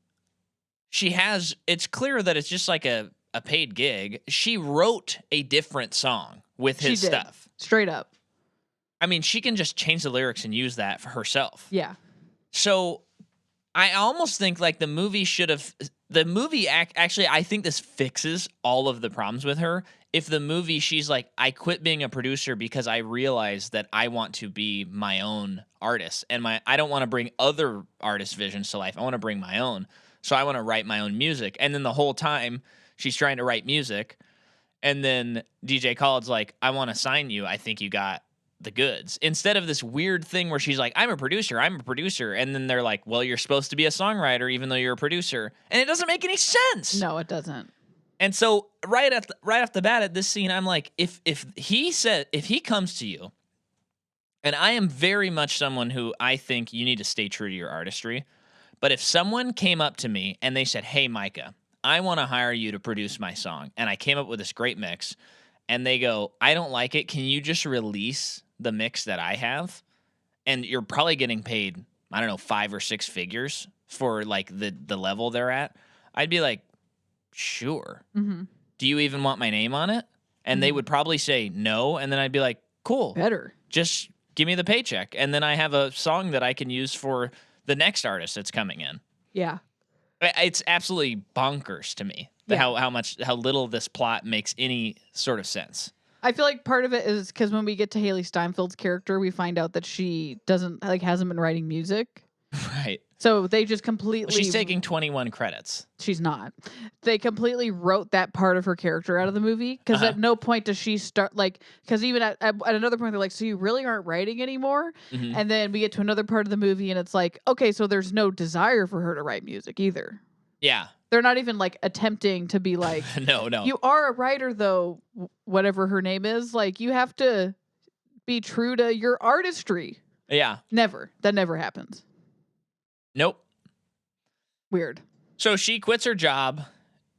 it's clear that it's just like a paid gig. She wrote a different song with his stuff. Straight up. I mean, she can just change the lyrics and use that for herself. Yeah. So I almost think like the movie actually, I think this fixes all of the problems with her. If the movie, she's like, I quit being a producer because I realized that I want to be my own artist and I don't want to bring other artists' visions to life. I want to bring my own. So I want to write my own music. And then the whole time she's trying to write music. And then DJ Khaled's like, I want to sign you. I think you got the goods. Instead of this weird thing where she's like, I'm a producer. And then they're like, well, you're supposed to be a songwriter even though you're a producer. And it doesn't make any sense. No, it doesn't. And so right off the bat at this scene, I'm like, if he comes to you, and I am very much someone who I think you need to stay true to your artistry. But if someone came up to me and they said, "Hey, Micah, I want to hire you to produce my song," and I came up with this great mix, and they go, "I don't like it. Can you just release the mix that I have?" And you're probably getting paid, I don't know, 5 or 6 figures for like the level they're at. I'd be like, "Sure. Mm-hmm. Do you even want my name on it?" And they would probably say no, and then I'd be like, "Cool. Better. Just give me the paycheck." And then I have a song that I can use for the next artist that's coming in. Yeah. It's absolutely bonkers to me how little this plot makes any sort of sense. I feel like part of it is because when we get to Haley Steinfeld's character, we find out that she hasn't been writing music. Right. So they just completely... She's taking 21 credits. She's not. They completely wrote that part of her character out of the movie because at no point does she start because even at another point they're like, so you really aren't writing anymore? Mm-hmm. And then we get to another part of the movie and it's like, okay, so there's no desire for her to write music either. Yeah. They're not even attempting to be like, no. You are a writer though, whatever her name is. You have to be true to your artistry. Yeah. Never. That never happens. Nope. Weird. So she quits her job,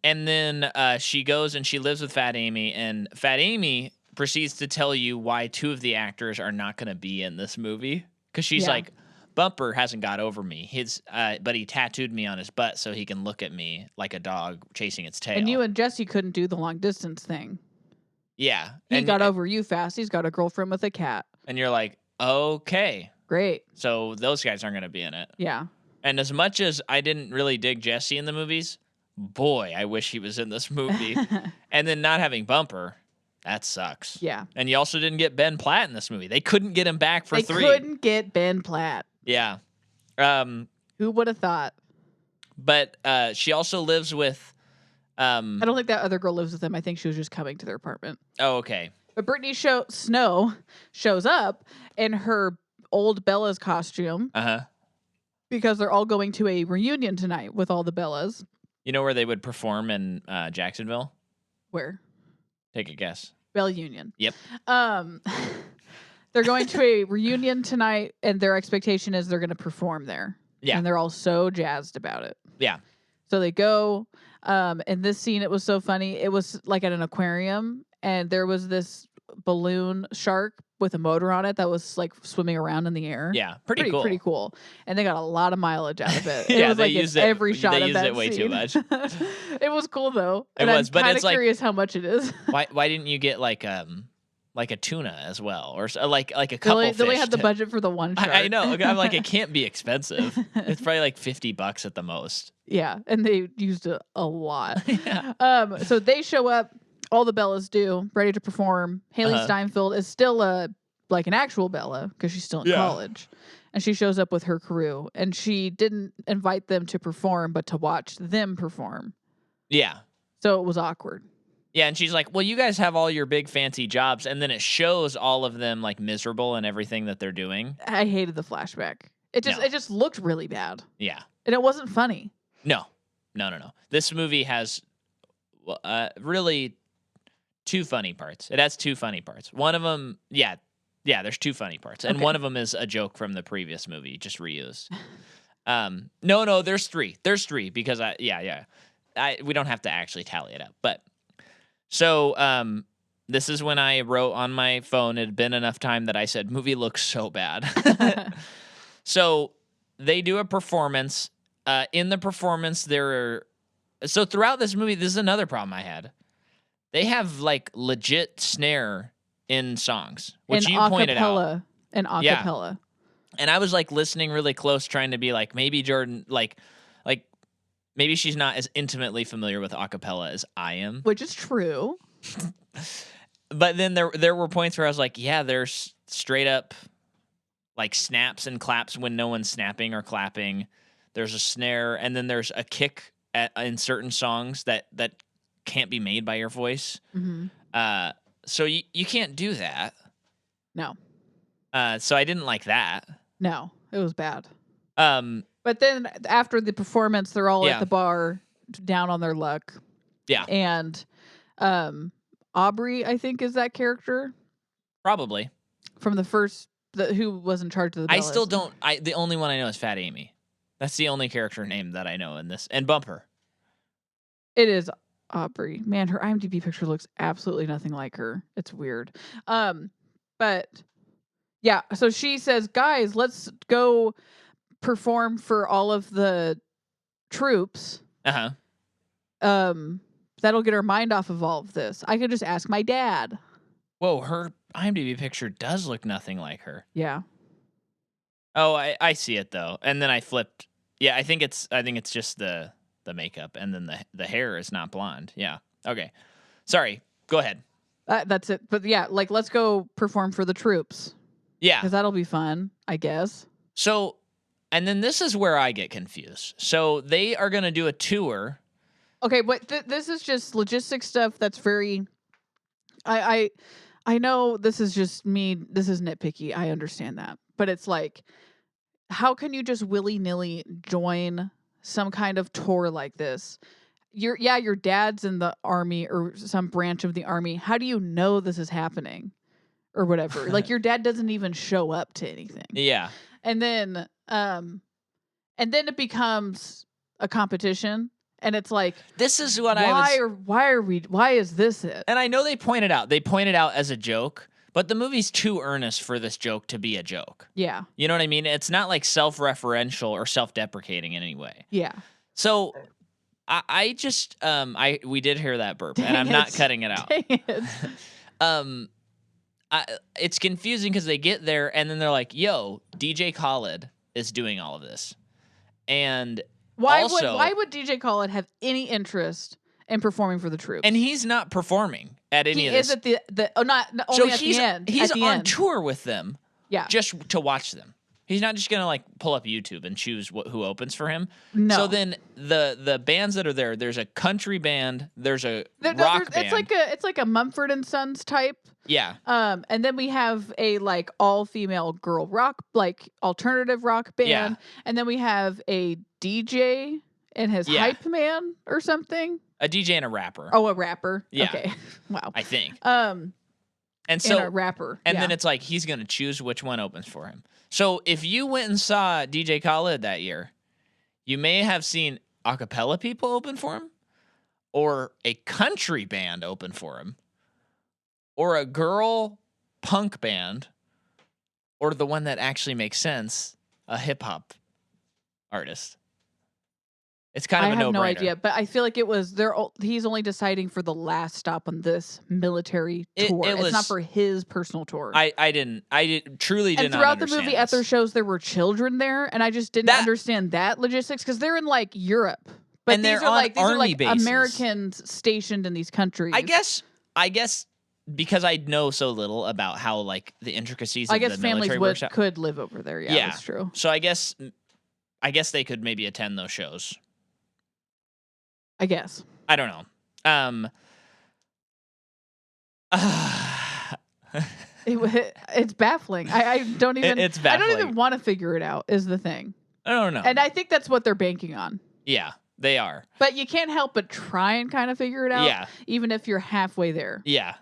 and then she goes and she lives with Fat Amy, and Fat Amy proceeds to tell you why 2 of the actors are not going to be in this movie. Because she's like, Bumper hasn't got over me. But he tattooed me on his butt so he can look at me like a dog chasing its tail. And you and Jesse couldn't do the long distance thing. Yeah. He got over you fast. He's got a girlfriend with a cat. And you're like, okay. Great. So those guys aren't going to be in it. Yeah. And as much as I didn't really dig Jesse in the movies, boy, I wish he was in this movie. And then not having Bumper, that sucks. Yeah. And you also didn't get Ben Platt in this movie. They couldn't get him back for 3. They couldn't get Ben Platt. Yeah. Who would have thought? But she also lives with... I don't think that other girl lives with them. I think she was just coming to their apartment. Oh, okay. But Brittany Snow shows up in her old Bella's costume. Uh-huh. Because they're all going to a reunion tonight with all the Bellas. You know where they would perform in Jacksonville? Where? Take a guess. Bell Union. Yep. They're going to a reunion tonight, and their expectation is they're going to perform there. Yeah. And they're all so jazzed about it. Yeah. So they go. In this scene, it was so funny. It was like at an aquarium, and there was this balloon shark with a motor on it that was swimming around in the air. Yeah, pretty cool. Pretty cool. And they got a lot of mileage out of it. Yeah, it was they like used in it- every shot they of used that it way too scene. much. It was cool though. It And was, I'm but kind it's of curious how much it is. Why didn't you get like a tuna as well, or like a couple They only fish had the to- budget for the one shark. I know. I'm like, it can't be expensive. It's probably like $50 at the most. Yeah, and they used it a lot. Yeah. So they show up. All the Bellas do, ready to perform. Haley Steinfeld is still an actual Bella because she's still in college, and she shows up with her crew. And she didn't invite them to perform, but to watch them perform. Yeah. So it was awkward. Yeah, and she's like, "Well, you guys have all your big fancy jobs," and then it shows all of them miserable in everything that they're doing. I hated the flashback. It just looked really bad. Yeah. And it wasn't funny. No. This movie has really 2 funny parts. It has 2 funny parts. One of them, yeah, there's 2 funny parts, and one of them is a joke from the previous movie, just reused. No, there's 3. There's 3 because we don't have to actually tally it up, but so this is when I wrote on my phone. It had been enough time that I said, "Movie looks so bad." So they do a performance. In the performance, so throughout this movie, this is another problem I had. They have legit snare in songs, which you pointed out. And acapella. And I was listening really close, trying to be maybe Jordan, maybe she's not as intimately familiar with acapella as I am. Which is true. But then there were points where I was like, yeah, there's straight up snaps and claps when no one's snapping or clapping. There's a snare, and then there's a kick in certain songs that can't be made by your voice. Mm-hmm. So you can't do that. No. So I didn't like that. No, it was bad. But then after the performance, they're all at the bar down on their luck. Yeah. And Aubrey, I think, is that character. Probably. From the first, who was in charge of the Bellas. I still don't. The only one I know is Fat Amy. That's the only character name that I know in this. And Bumper. It is Aubrey. Man, her IMDb picture looks absolutely nothing like her. It's weird. But yeah, so she says, guys, let's go perform for all of the troops. Uh-huh. That'll get her mind off of all of this. I could just ask my dad. Whoa, her IMDb picture does look nothing like her. Yeah. Oh, I see it though. And then I flipped. Yeah, I think it's just the makeup, and then the hair is not blonde. Yeah. Okay. Sorry. Go ahead. That's it. But yeah, like let's go perform for the troops. Yeah. Because that'll be fun, I guess. So, and then this is where I get confused. So they are going to do a tour. Okay, but this is just logistic stuff that's very... I know this is just me. This is nitpicky. I understand that. But it's like, how can you just willy-nilly join some kind of tour like this? Your dad's in the army or some branch of the army. How do you know this is happening or whatever? Like your dad doesn't even show up to anything. Yeah. And then it becomes a competition, and it's like, this is what why is this it? And I know they pointed out as a joke, but the movie's too earnest for this joke to be a joke. Yeah. You know what I mean? It's not like self-referential or self-deprecating in any way. Yeah. So I just we did hear that burp, and I'm not cutting it out. Dang it. It's confusing because they get there and then they're like, "Yo, DJ Khaled is doing all of this," and why would DJ Khaled have any interest in performing for the troops? And he's not performing at any of this. He is at the only so at the end. He's on end. tour with them. Yeah, just to watch them. He's not just gonna like pull up YouTube and choose who opens for him. No. So then the bands that are there, there's a country band, there's a rock band. It's like a Mumford and Sons type. Yeah. And then we have a like all female girl rock, like alternative rock band. Yeah. And then we have a DJ and his hype man or something. A DJ and a rapper. Oh, a rapper. Yeah. Okay. Wow. I think. And so a rapper. And then it's like he's gonna choose which one opens for him. So if you went and saw DJ Khaled that year, you may have seen a cappella people open for him, or a country band open for him, or a girl punk band, or the one that actually makes sense, a hip hop artist. It's kind of a no-brainer. I have no idea, but I feel like he's only deciding for the last stop on this military tour. It's not for his personal tour. I truly did not understand. And throughout the movie, at their shows, there were children there, and I just didn't understand that logistics because they're in like Europe, but and these are like bases. Americans stationed in these countries. I guess because I know so little about how like the intricacies of the military families could live over there. Yeah, that's true. So I guess they could maybe attend those shows. I guess. I don't know. It's baffling. I don't even. It's baffling. I don't even want to figure it out. Is the thing. I don't know. And I think that's what they're banking on. Yeah, they are. But you can't help but try and kind of figure it out. Yeah. Even if you're halfway there. Yeah.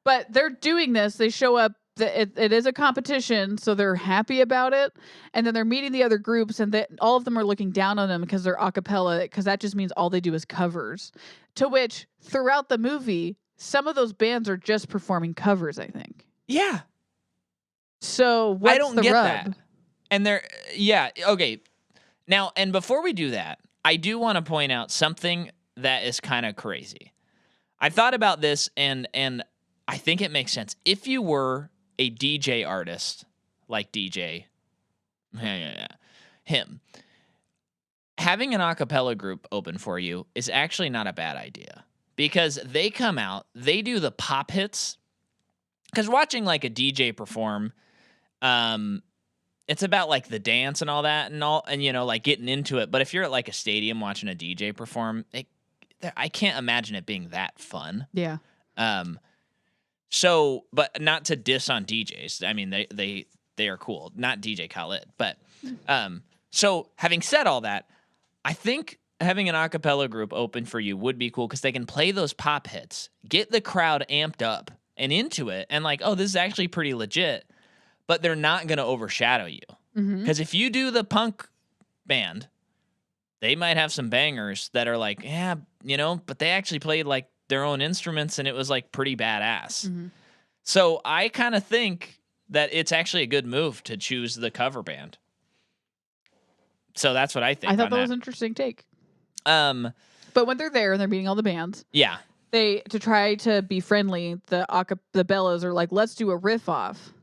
But they're doing this. They show up. It is a competition, so they're happy about it. And then they're meeting the other groups, and all of them are looking down on them because they're a cappella, because that just means all they do is covers. To which, throughout the movie, some of those bands are just performing covers, I think. Yeah. So what's I don't the get rub? that. And okay. Now, and before we do that, I do want to point out something that is kind of crazy. I thought about this, and I think it makes sense. If you were a DJ artist like DJ, him, having an a cappella group open for you is actually not a bad idea, because they come out, they do the pop hits. Because watching like a DJ perform, it's about like the dance and all that and you know, like getting into it. But if you're at like a stadium watching a DJ perform, I can't imagine it being that fun. Yeah. So, but not to diss on DJs. I mean, they are cool. Not DJ Khaled, but so having said all that, I think having an a cappella group open for you would be cool because they can play those pop hits, get the crowd amped up and into it, and like, oh, this is actually pretty legit. But they're not going to overshadow you, because if you do the punk band. They might have some bangers that are like, yeah, but they actually played like their own instruments and it was like pretty badass. Mm-hmm. So I kind of think that it's actually a good move to choose the cover band. So that's what I think. I thought that was an interesting take. But when they're there and they're meeting all the bands, yeah, to try to be friendly, the Bellas are like, let's do a riff off.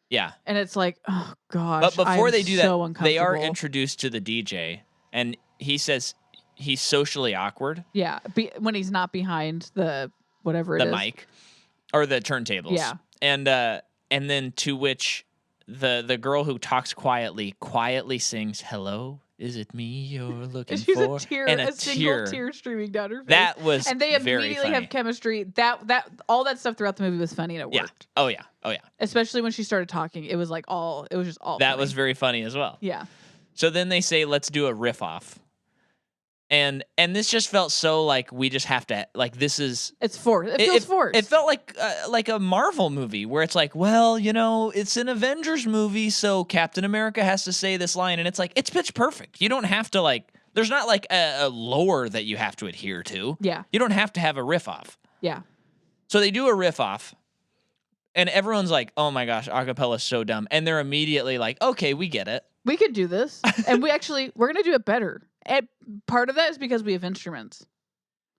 Yeah. And it's like, oh gosh. But before they do so that, they are introduced to the DJ, and he says he's socially awkward. Yeah, when he's not behind the whatever it is, the mic or the turntables. Yeah, and then to which the girl who talks quietly sings, "Hello, is it me you're looking She's for?" a single tear streaming down her face. That was and they immediately have chemistry. That all that stuff throughout the movie was funny and it worked. Oh yeah. Especially when she started talking, it was just all. That funny. was very funny as well. Yeah. So then they say, "Let's do a riff off." And this just felt so like we just have to like this is it's forced. It feels forced. It felt like a Marvel movie where it's like, well, it's an Avengers movie, so Captain America has to say this line, and it's like it's pitch perfect. You don't have to like. There's not like a lore that you have to adhere to. Yeah. You don't have to have a riff off. Yeah. So they do a riff off, and everyone's like, "Oh my gosh, acapella is so dumb," and they're immediately like, "Okay, we get it. We could do this, and we're gonna do it better." And part of that is because we have instruments.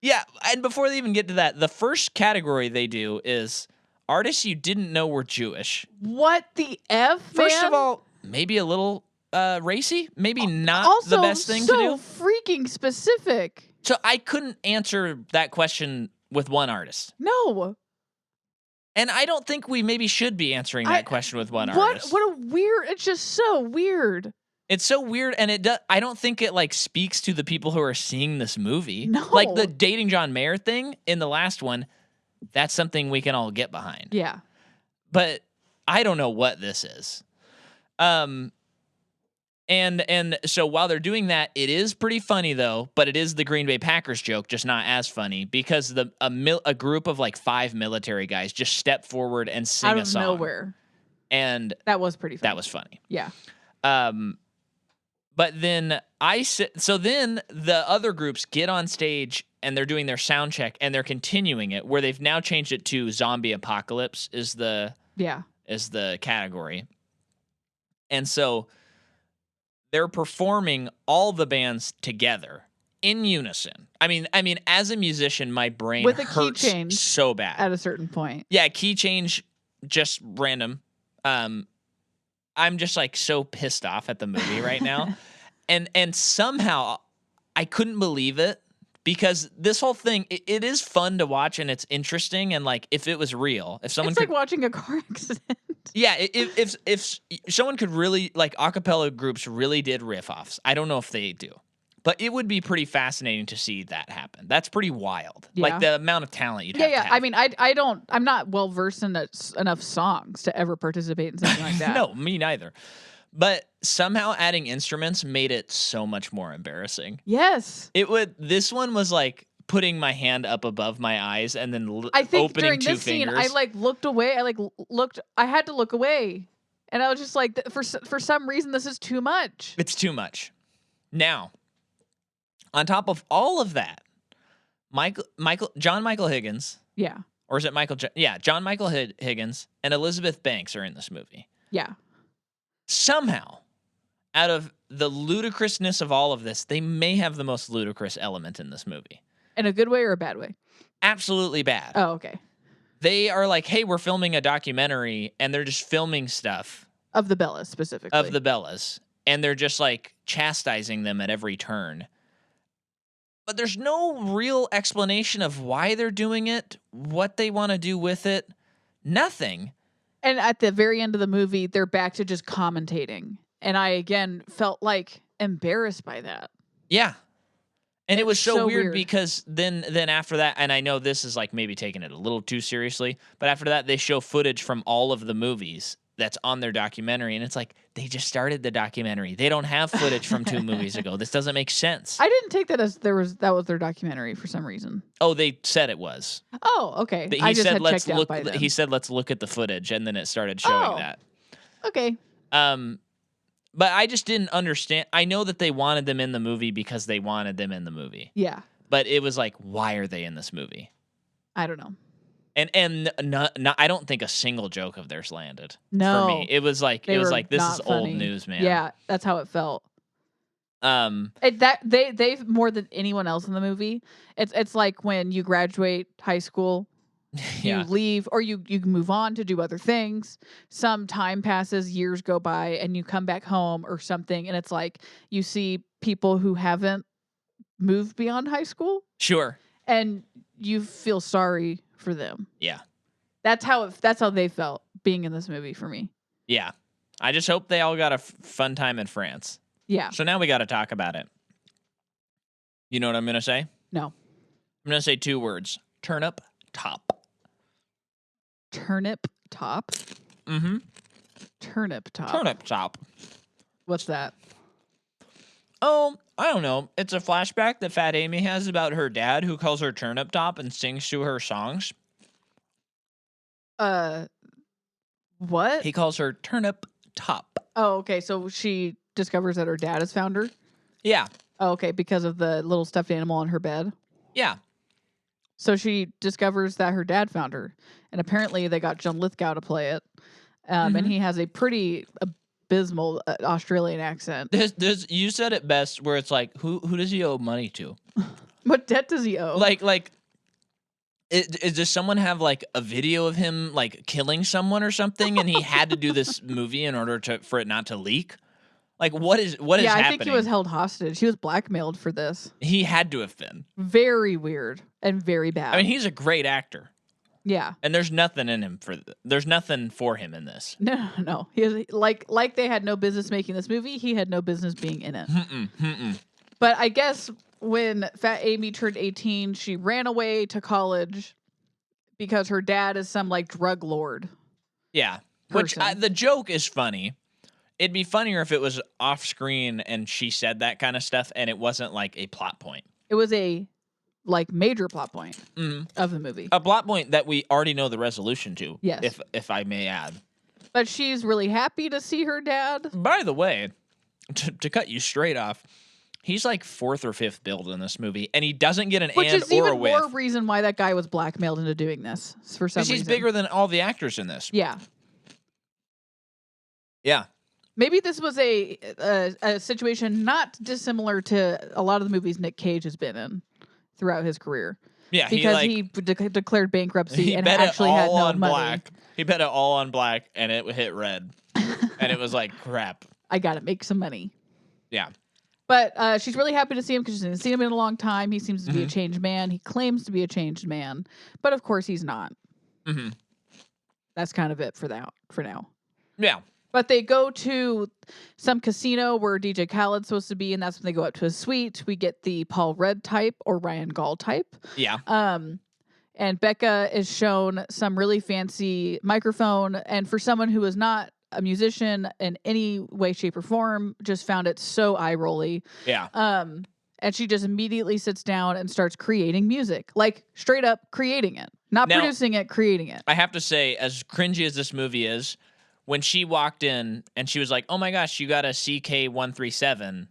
Yeah, and before they even get to that, the first category they do is artists you didn't know were Jewish. What the F, First of all, maybe a little racy, maybe not also the best thing to do. Freaking specific. So I couldn't answer that question with one artist. No. And I don't think we maybe should be answering that question with one artist. What a weird, it's just so weird. It's so weird, and I don't think it like speaks to the people who are seeing this movie. No. Like the dating John Mayer thing in the last one, that's something we can all get behind. Yeah. But I don't know what this is. And so while they're doing that, it is pretty funny though, but it is the Green Bay Packers joke, just not as funny because a group of like 5 military guys just step forward and sing a song. Out of nowhere. And that was pretty funny. That was funny. Yeah. But then then the other groups get on stage and they're doing their sound check and they're continuing it where they've now changed it to zombie apocalypse is the category. And so they're performing all the bands together in unison. I mean, as a musician, my brain with a key hurts change so bad at a certain point. Yeah, key change, just random. I'm just like so pissed off at the movie right now. and somehow I couldn't believe it because this whole thing, it is fun to watch and it's interesting. And like, if it was real, if someone it's like watching a car accident. Yeah. If someone could really like acapella groups really did riff offs. I don't know if they do, but it would be pretty fascinating to see that happen. That's pretty wild. Yeah. Like the amount of talent you'd have to have. I mean, I'm not well versed in enough songs to ever participate in something like that. No, me neither. But somehow adding instruments made it so much more embarrassing. Yes. This one was like putting my hand up above my eyes and then I think opening during two this fingers. Scene, I like looked away. I had to look away. And I was just like, for some reason, this is too much. It's too much. Now, on top of all of that, John Michael Higgins. Yeah. Or is it Michael? Yeah, John Michael Higgins and Elizabeth Banks are in this movie. Yeah. Somehow, out of the ludicrousness of all of this, they may have the most ludicrous element in this movie. In a good way or a bad way? Absolutely bad. Oh, okay. They are like, hey, we're filming a documentary, and they're just filming stuff. Of the Bellas, specifically. Of the Bellas. And they're just like chastising them at every turn. But there's no real explanation of why they're doing it, what they want to do with it. Nothing. And at the very end of the movie, they're back to just commentating. And I, again, felt like embarrassed by that. Yeah. And it was so weird because then after that, and I know this is like maybe taking it a little too seriously, but after that, they show footage from all of the movies that's on their documentary. And it's like, they just started the documentary. They don't have footage from 2 movies ago. This doesn't make sense. I didn't take that as that was their documentary for some reason. Oh, they said it was. Oh, okay. He said, let's look at the footage. And then it started showing that. Okay. But I just didn't understand. I know that they wanted them in the movie because they wanted them in the movie. Yeah. But it was like, why are they in this movie? I don't know. And I don't think a single joke of theirs landed for me. No. It was like They were this not is old funny. news, man. Yeah, that's how it felt. They've more than anyone else in the movie. It's like when you graduate high school, you Yeah. leave or you move on to do other things. Some time passes, years go by, and you come back home or something, and it's like you see people who haven't moved beyond high school, Sure. and you feel sorry for them. Yeah. That's how they felt being in this movie for me. Yeah. I just hope they all got a fun time in France. Yeah. So now we got to talk about it. You know what I'm going to say? No. I'm going to say 2 words. Turnip top. Turnip top? Mm-hmm. Turnip top. Turnip top. What's that? Oh, I don't know. It's a flashback that Fat Amy has about her dad who calls her Turnip Top and sings to her songs. What? He calls her Turnip Top. Oh, okay. So she discovers that her dad has found her? Yeah. Oh, okay. Because of the little stuffed animal on her bed? Yeah. So she discovers that her dad found her. And apparently they got John Lithgow to play it. And he has a pretty abysmal Australian accent. You said it best where it's like, who does he owe money to? What debt does he owe? Does someone have like a video of him like killing someone or something, and he had to do this movie in order for it not to leak? Like, what is happening? Yeah, I think he was held hostage. He was blackmailed for this. He had to have been. Very weird and very bad. I mean, he's a great actor. Yeah. And there's nothing in him there's nothing for him in this. No. He has, like they had no business making this movie. He had no business being in it. But I guess when Fat Amy turned 18, she ran away to college because her dad is some like drug lord. Yeah. Which the joke is funny. It'd be funnier if it was off screen and she said that kind of stuff and it wasn't like a plot point. It was a like major plot point of the movie. A plot point that we already know the resolution to. Yes. If I may add. But she's really happy to see her dad. By the way, to cut you straight off, he's like 4th or 5th build in this movie, and he doesn't get an Which and is or a even whiff. more reason why that guy was blackmailed into doing this for some reason. Because he's bigger than all the actors in this. Yeah. Yeah. Maybe this was a situation not dissimilar to a lot of the movies Nick Cage has been in throughout his career. Yeah, because he declared bankruptcy and actually had no money. Black. He bet it all on black, and it hit red, and it was like crap. I gotta make some money. Yeah, but she's really happy to see him because she hasn't seen him in a long time. He seems to be a changed man. He claims to be a changed man, but of course he's not. That's kind of it for now. Yeah. But they go to some casino where DJ Khaled's supposed to be, and that's when they go up to his suite. We get the Paul Rudd type or Ryan Gall type. Yeah. And Becca is shown some really fancy microphone, and for someone who is not a musician in any way, shape, or form, just found it so eye-rolly. Yeah. And she just immediately sits down and starts creating music. Like, straight up creating it. Not producing it, creating it. I have to say, as cringy as this movie is, when she walked in and she was like, "Oh my gosh, you got a CK137.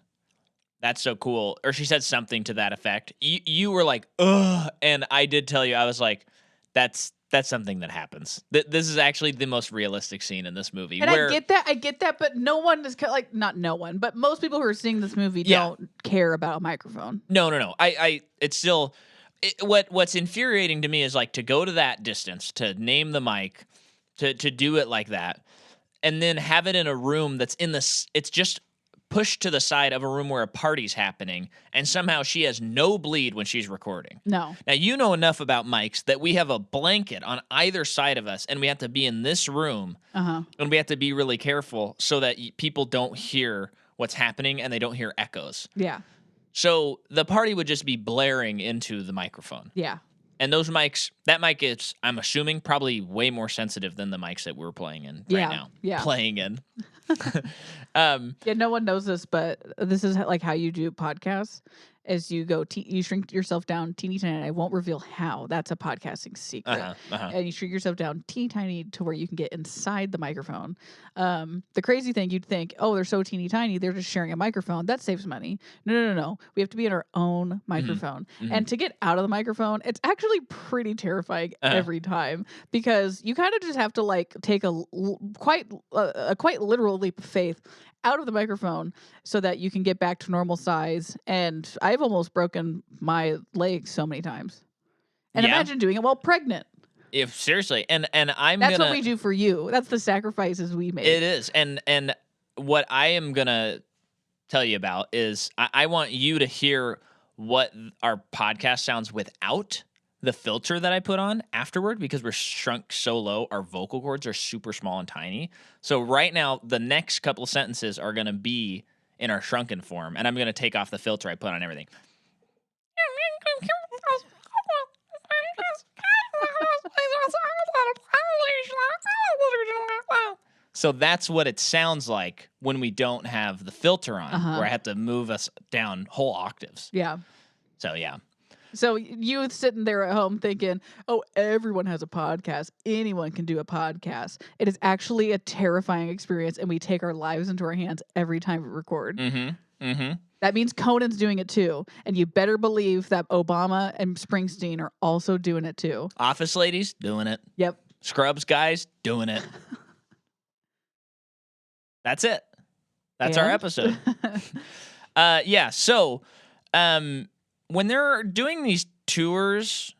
That's so cool." Or she said something to that effect. You were like, "Ugh." And I did tell you, I was like, that's something that happens. This is actually the most realistic scene in this movie. And I get that, but no one is like, not no one, but most people who are seeing this movie don't care about a microphone. No. It's still, what's infuriating to me is like to go to that distance, to name the mic, to do it like that, and then have it in a room that's it's just pushed to the side of a room where a party's happening, and somehow she has no bleed when she's recording. No. Now, you know enough about mics that we have a blanket on either side of us, and we have to be in this room, and we have to be really careful so that people don't hear what's happening and they don't hear echoes. Yeah. So the party would just be blaring into the microphone. Yeah. And those mics, that mic is, I'm assuming, probably way more sensitive than the mics that we're playing in right now. Yeah. Playing in. Yeah, no one knows this, but this is like how you do podcasts. Is you go, you shrink yourself down teeny tiny. And I won't reveal how. That's a podcasting secret. And you shrink yourself down teeny tiny to where you can get inside the microphone. The crazy thing, you'd think, oh, they're so teeny tiny, they're just sharing a microphone. That saves money. No. We have to be in our own microphone. And to get out of the microphone, it's actually pretty terrifying every time, because you kind of just have to like take a quite literal leap of faith out of the microphone so that you can get back to normal size. And I've almost broken my leg so many times. And imagine doing it while pregnant. If seriously, and that's what we do for you. That's the sacrifices we make. It is, and what I am gonna tell you about is I want you to hear what our podcast sounds without the filter that I put on afterward, because we're shrunk so low, our vocal cords are super small and tiny. So right now, the next couple of sentences are going to be in our shrunken form, and I'm going to take off the filter I put on everything. So that's what it sounds like when we don't have the filter on, where I have to move us down whole octaves. Yeah. So, yeah. So you sitting there at home thinking, oh, everyone has a podcast. Anyone can do a podcast. It is actually a terrifying experience, and we take our lives into our hands every time we record. That means Conan's doing it too. And you better believe that Obama and Springsteen are also doing it too. Office ladies, doing it. Yep. Scrubs guys, doing it. That's it. That's our episode. Yeah, so... when they're doing these tours,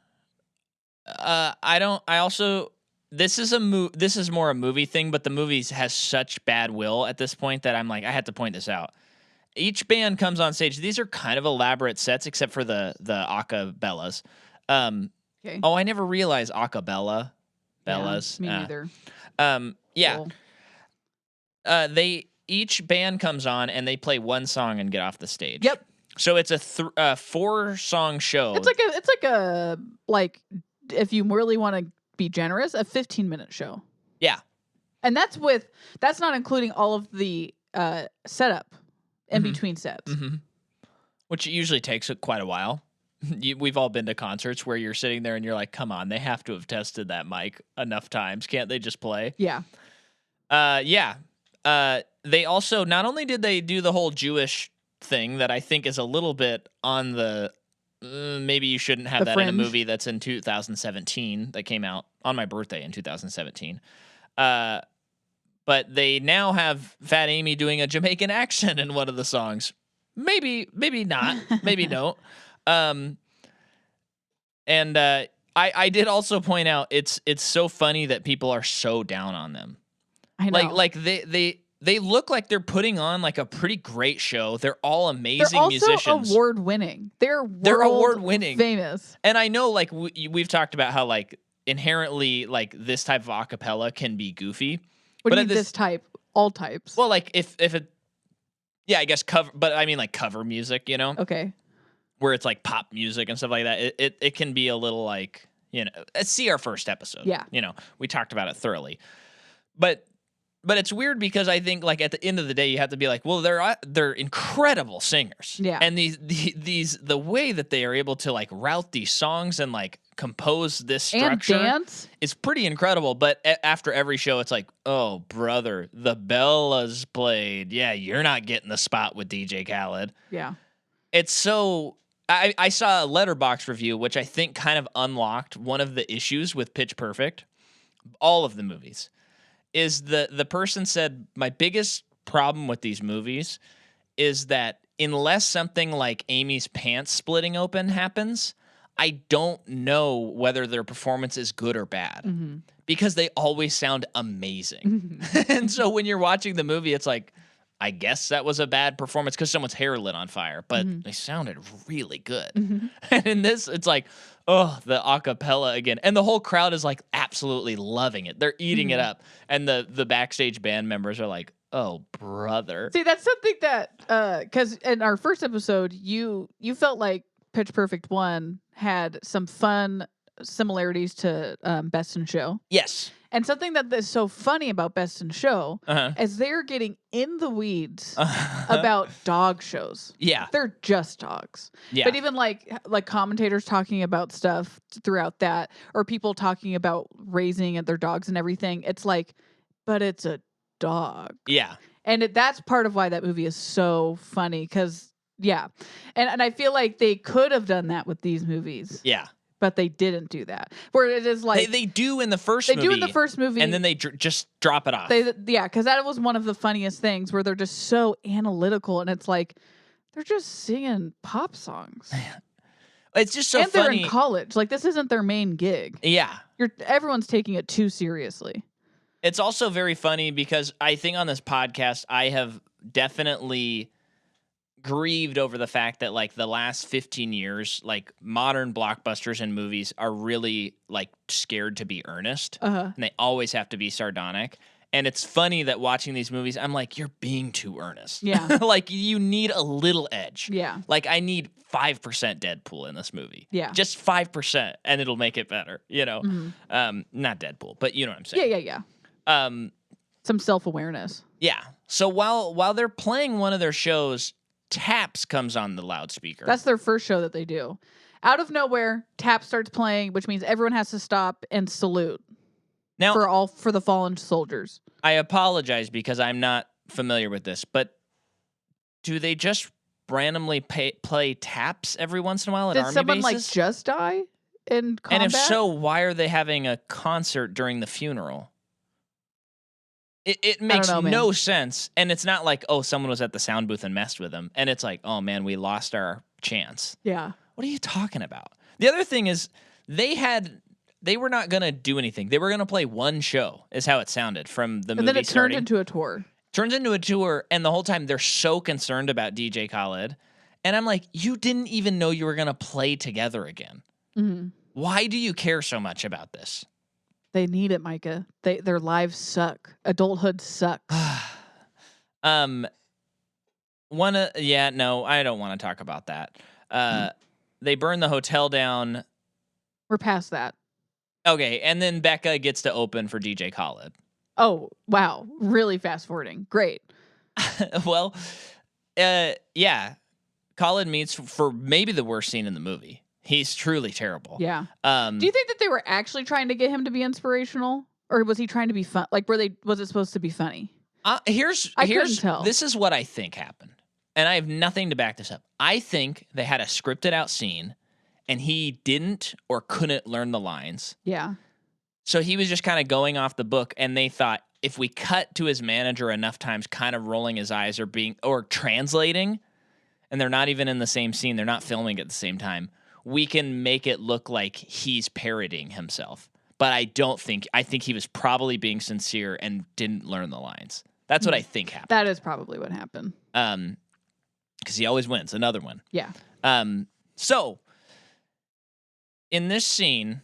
this is more a movie thing, but the movie has such bad will at this point that I'm like, I had to point this out. Each band comes on stage. These are kind of elaborate sets, except for the acapellas. Okay. Oh, I never realized acapella. Bellas. Me neither. Yeah. Cool. Each band comes on and they play one song and get off the stage. Yep. So it's a 4-song show. It's like a if you really want to be generous, a 15-minute show. Yeah. And that's not including all of the setup in between sets. Which usually takes quite a while. We've all been to concerts where you're sitting there and you're like, come on, they have to have tested that mic enough times. Can't they just play? Yeah. They also, not only did they do the whole Jewish thing that I think is a little bit on the maybe you shouldn't have that fringe. In a movie that's in 2017 that came out on my birthday in 2017. But they now have Fat Amy doing a Jamaican accent in one of the songs. Maybe not. Maybe don't. And I did also point out it's so funny that people are so down on them. I know. Like they look like they're putting on like a pretty great show. They're all amazing musicians. They're also award-winning. They're award-winning. Famous. And I know like we've talked about how like inherently like this type of acapella can be goofy. What do you mean this type? All types. Well, like if it, yeah, I guess cover, but I mean like cover music, you know? Okay. Where it's like pop music and stuff like that. It can be a little like, you know, see our first episode. Yeah. You know, we talked about it thoroughly. But it's weird because I think like at the end of the day you have to be like, well, they're incredible singers. Yeah. And the way that they are able to like route these songs and like compose this structure and dance is pretty incredible. But after every show, it's like, oh brother, the Bellas played. Yeah, you're not getting the spot with DJ Khaled. Yeah. It's so. I saw a Letterboxd review, which I think kind of unlocked one of the issues with Pitch Perfect, all of the movies. Is the person said, my biggest problem with these movies is that unless something like Amy's pants splitting open happens, I don't know whether their performance is good or bad because they always sound amazing. And so when you're watching the movie, it's like, I guess that was a bad performance because someone's hair lit on fire, but they sounded really good. And in this, it's like, oh, the acapella again. And the whole crowd is like absolutely loving it. They're eating it up. And the backstage band members are like, oh, brother. See, that's something that, because in our first episode, you felt like Pitch Perfect 1 had some fun similarities to Best in Show. Yes. And something that is so funny about Best in Show Uh-huh. is they're getting in the weeds about dog shows. Yeah. They're just dogs. Yeah. But even like commentators talking about stuff throughout that, or people talking about raising their dogs and everything, it's like, but it's a dog. Yeah. And that's part of why that movie is so funny, because, yeah. And I feel like they could have done that with these movies. Yeah. But they didn't do that. Where it is like... They do in the first movie. They do in the first movie. And then they just drop it off. Yeah, because that was one of the funniest things, where they're just so analytical, and it's like, they're just singing pop songs. It's just so funny. And funny. they're in college. Like, this isn't their main gig. Yeah. Everyone's taking it too seriously. It's also very funny because I think on this podcast, I have definitely grieved over the fact that, like, the last 15 years, like, modern blockbusters and movies are really, like, scared to be earnest. And they always have to be sardonic. And it's funny that watching these movies, I'm like, you're being too earnest. Yeah. Like, you need a little edge. Yeah. Like, I need 5% Deadpool in this movie. Yeah. Just 5%, and it'll make it better, you know? Mm-hmm. Not Deadpool, but you know what I'm saying. Yeah. Some self-awareness. Yeah. So while they're playing one of their shows, Taps comes on the loudspeaker. That's their first show that they do. Out of nowhere, Taps starts playing, which means everyone has to stop and salute. Now, for the fallen soldiers. I apologize because I'm not familiar with this, but do they just randomly play Taps every once in a while at Did army someone bases? like just die in combat? And if so, why are they having a concert during the funeral? It makes no sense, and it's not like, oh, someone was at the sound booth and messed with them, and it's like, oh man, we lost our chance. Yeah. What are you talking about? The other thing is they were not going to do anything. They were going to play one show, is how it sounded from the movie. And then it starting. turned into a tour. Turns into a tour, and the whole time they're so concerned about DJ Khaled. And I'm like, you didn't even know you were going to play together again. Mm-hmm. Why do you care so much about this? They need it, Micah. Their lives suck. Adulthood sucks. No, I don't want to talk about that. They burn the hotel down. We're past that. Okay, and then Becca gets to open for DJ Khaled. Oh, wow. Really fast forwarding. Great. Well, yeah. Khaled meets for maybe the worst scene in the movie. He's truly terrible. Yeah. Do you think that they were actually trying to get him to be inspirational? Or was he trying to be fun? Like, was it supposed to be funny? I couldn't tell. This is what I think happened. And I have nothing to back this up. I think they had a scripted out scene and he didn't or couldn't learn the lines. Yeah. So he was just kind of going off the book, and they thought if we cut to his manager enough times kind of rolling his eyes or translating, and they're not even in the same scene, they're not filming at the same time, we can make it look like he's parodying himself. But I think he was probably being sincere and didn't learn the lines. That's what I think happened. That is probably what happened. Because he always wins. Another one. Yeah. So in this scene,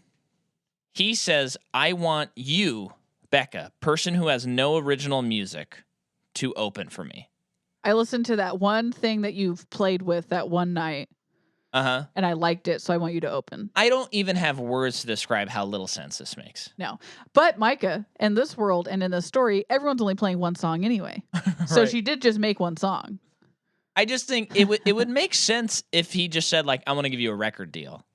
he says, I want you, Becca, person who has no original music, to open for me. I listened to that one thing that you've played with that one night. And I liked it, so I want you to open. I don't even have words to describe how little sense this makes. No. But Micah, in this world and in this story, everyone's only playing one song anyway. So Right. she did just make one song. I just think it would make sense if he just said, like, I want to give you a record deal.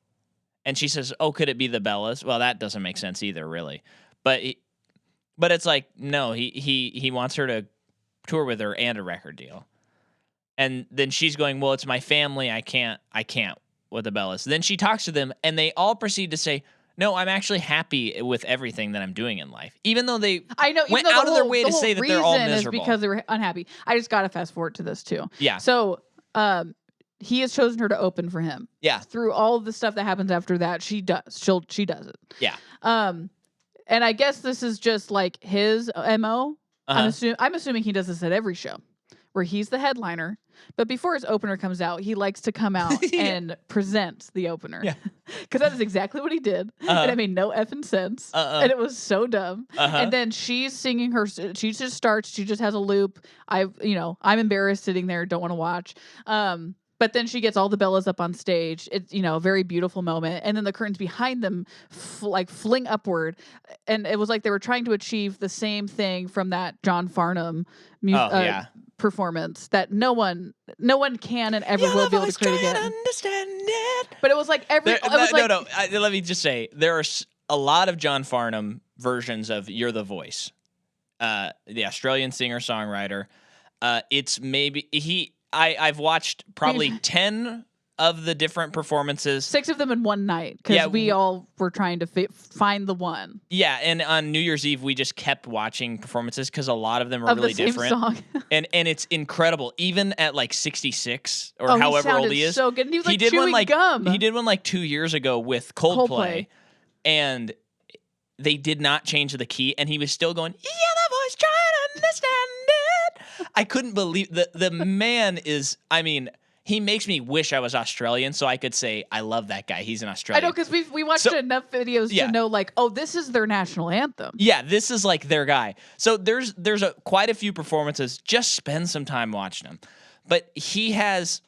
And she says, oh, could it be the Bellas? Well, that doesn't make sense either, really. But it's like, no, he wants her to tour with her and a record deal. And then she's going, well, it's my family. I can't with the Bellas. Then she talks to them, and they all proceed to say, no, I'm actually happy with everything that I'm doing in life. Even though they went out of their way to say that they're all miserable. Is because they were unhappy. I just got to fast forward to this, too. Yeah. So he has chosen her to open for him. Yeah. Through all of the stuff that happens after that, she does. She does it. Yeah. And I guess this is just like his MO. I'm assuming he does this at every show where he's the headliner. But before his opener comes out, he likes to come out and present the opener. Yeah. Because that is exactly what he did. And it made no effing sense. And it was so dumb. And then she's singing she just starts, she just has a loop. I'm embarrassed sitting there, don't want to watch. But then she gets all the Bellas up on stage. It's, a very beautiful moment. And then the curtains behind them fling upward. And it was like they were trying to achieve the same thing from that John Farnham performance that no one can and ever will be able to create again. Understand it. But it was like let me just say, there are a lot of John Farnham versions of You're the Voice. The Australian singer-songwriter. It's maybe I've watched probably 10 of the different performances. 6 of them in one night because we all were trying to find the one. Yeah, and on New Year's Eve we just kept watching performances because a lot of them are really different. Song. and it's incredible. Even at like 66 or however old he is, so good. And he was did chewing one gum. He did one like 2 years ago with Coldplay. And they did not change the key, and he was still going, "Yeah, that voice, trying to understand it." I couldn't believe the man is. I mean, he makes me wish I was Australian so I could say I love that guy. He's an Australian. I know, because we watched enough videos to know, like, oh, this is their national anthem. Yeah, this is like their guy. So there's quite a few performances. Just spend some time watching them. But he has.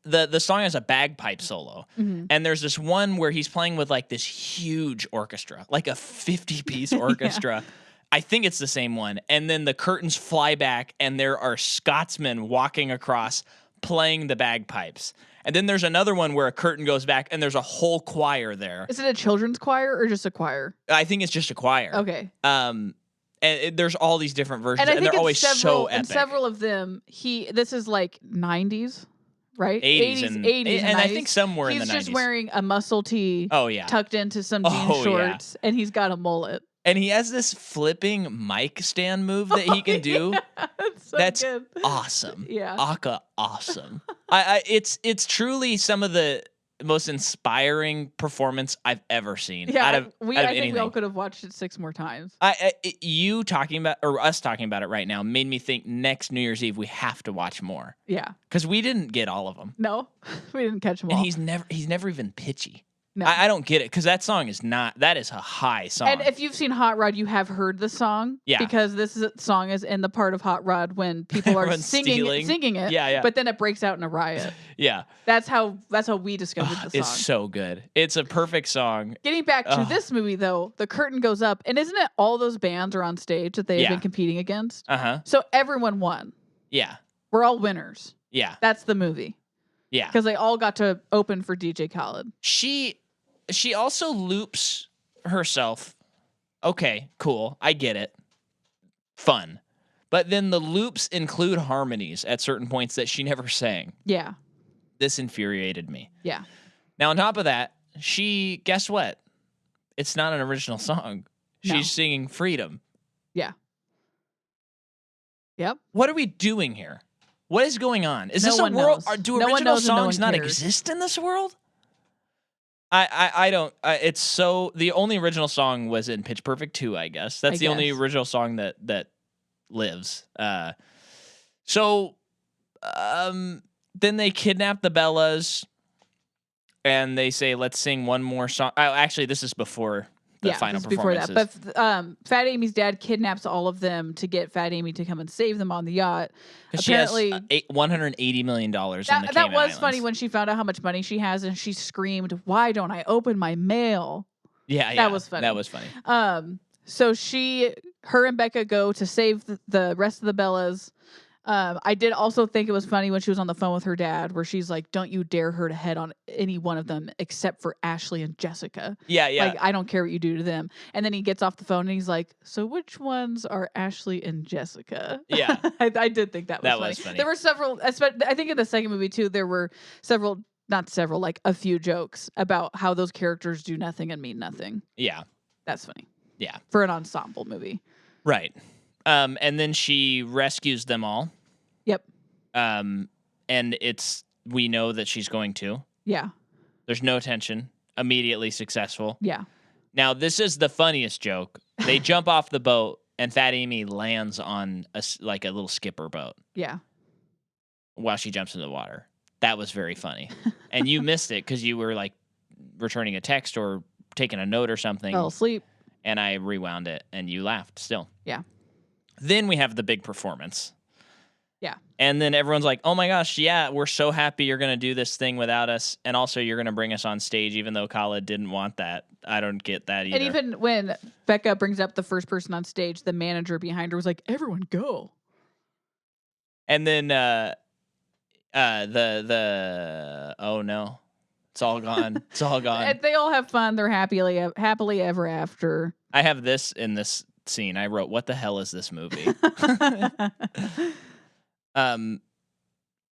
The song has a bagpipe solo, and there's this one where he's playing with like this huge orchestra, like a 50-piece orchestra. I think it's the same one. And then the curtains fly back, and there are Scotsmen walking across playing the bagpipes. And then there's another one where a curtain goes back, and there's a whole choir there. Is it a children's choir or just a choir? I think it's just a choir. Okay. And there's all these different versions, and they're always so epic. And several of them, this is like 90s. Right? 80s and 80s and I think somewhere in the 90s. He's just wearing a muscle tee tucked into some jean shorts, and he's got a mullet. And he has this flipping mic stand move that he can do. That's good. Awesome. Yeah. Awesome. It's truly some of the most inspiring performance I've ever seen. Yeah, out of I think anything. we all could have watched it 6 more times. You talking about, or us talking about it right now, made me think next New Year's Eve we have to watch more. Yeah, because we didn't get all of them. No, we didn't catch them all. And he's never even pitchy. No. I don't get it, because that song is not. That is a high song. And if you've seen Hot Rod, you have heard the song. Yeah. Because song is in the part of Hot Rod when people are singing it. Yeah. But then it breaks out in a riot. Yeah. That's how we discovered the song. It's so good. It's a perfect song. Getting back to this movie, though, the curtain goes up, and isn't it all those bands are on stage that they've been competing against? So everyone won. Yeah. We're all winners. Yeah. That's the movie. Yeah. Because they all got to open for DJ Khaled. She also loops herself. Okay, cool. I get it. Fun. But then the loops include harmonies at certain points that she never sang. Yeah. This infuriated me. Yeah. Now, on top of that, guess what? It's not an original song. She's singing Freedom. Yeah. Yep. What are we doing here? What is going on? Is this a world? Do original songs not exist in this world? I don't. It's so. The only original song was in Pitch Perfect 2, I guess. That's the only original song that lives. Then they kidnap the Bellas, and they say, "Let's sing one more song." Actually, this is before the final performances. Before that. But Fat Amy's dad kidnaps all of them to get Fat Amy to come and save them on the yacht. Apparently, she has $180 million in the Cayman That was Islands. funny when she found out how much money she has, and she screamed, "Why don't I open my mail?" Yeah, that was funny. That was funny. So her and Becca go to save the rest of the Bellas. I did also think it was funny when she was on the phone with her dad, where she's like, "Don't you dare hurt a head on any one of them except for Ashley and Jessica." Yeah. Like, I don't care what you do to them. And then he gets off the phone and he's like, "So which ones are Ashley and Jessica?" Yeah. I did think that was funny. There were several, I think in the second movie too, there were like a few jokes about how those characters do nothing and mean nothing. Yeah. That's funny. Yeah. For an ensemble movie. Right. And then she rescues them all. Yep. And we know that she's going to. Yeah. There's no tension. Immediately successful. Yeah. Now, this is the funniest joke. They jump off the boat, and Fat Amy lands on a little skipper boat. Yeah. While she jumps into the water. That was very funny. And you missed it because you were like returning a text or taking a note or something. Fell asleep. And I rewound it, and you laughed still. Yeah. Then we have the big performance. Yeah. And then everyone's like, oh my gosh, yeah, we're so happy you're going to do this thing without us. And also you're going to bring us on stage, even though Khaled didn't want that. I don't get that either. And even when Becca brings up the first person on stage, the manager behind her was like, everyone go. And then oh no, it's all gone. It's all gone. And they all have fun. They're happily ever after. I have this in this scene. I wrote, what the hell is this movie?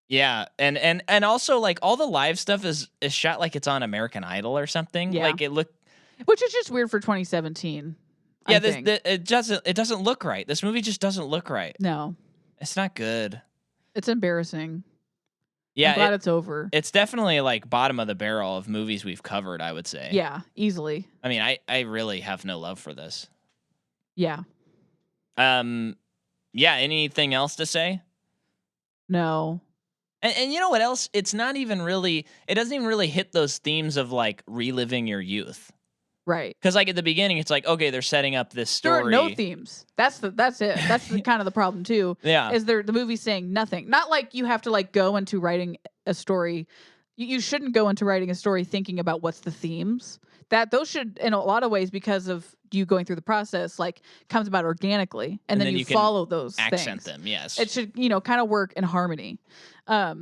Yeah, and also like all the live stuff is shot like it's on American Idol or something. Yeah. Like it looked, which is just weird for 2017. yeah, it doesn't look right. This movie just doesn't look right. No, it's not good. It's embarrassing. Yeah, I'm glad it's over. It's definitely like bottom of the barrel of movies we've covered, I would say. Yeah, easily. I mean, I really have no love for this. Yeah. Yeah, anything else to say? No. And you know what else? It's not even really, it doesn't even really hit those themes of like reliving your youth. Right. Because like at the beginning, it's like, okay, they're setting up this story. There are no themes. That's it. That's the kind of the problem too. Yeah. Is the movie saying nothing? Not like you have to like go into writing a story. You shouldn't go into writing a story thinking about what's the themes. Those should, in a lot of ways, because of you going through the process, like comes about organically, and then you follow those accent things. them. Yes. It should, kind of work in harmony. But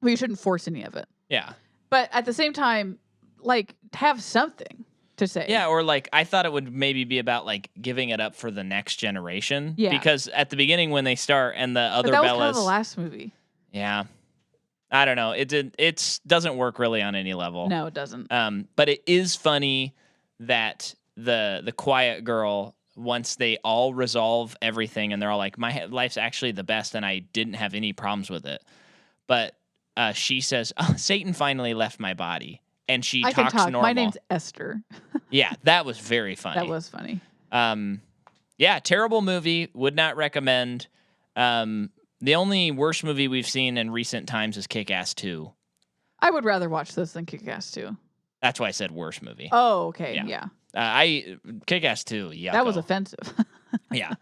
you shouldn't force any of it. Yeah. But at the same time, like have something to say. Yeah, or like I thought it would maybe be about like giving it up for the next generation. Yeah. Because at the beginning when they start and the other that was Bellas, kind of the last movie. Yeah. I don't know. It doesn't work really on any level. No, it doesn't. But it is funny that the quiet girl, once they all resolve everything and they're all like, my life's actually the best and I didn't have any problems with it. But she says, oh, Satan finally left my body. And she talks normal. My name's Esther. Yeah, that was very funny. That was funny. Yeah, terrible movie. Would not recommend. The only worst movie we've seen in recent times is Kick-Ass 2. I would rather watch this than Kick-Ass 2. That's why I said worst movie. Oh, okay. Yeah. Kick-Ass 2, yeah. That was offensive. Yeah.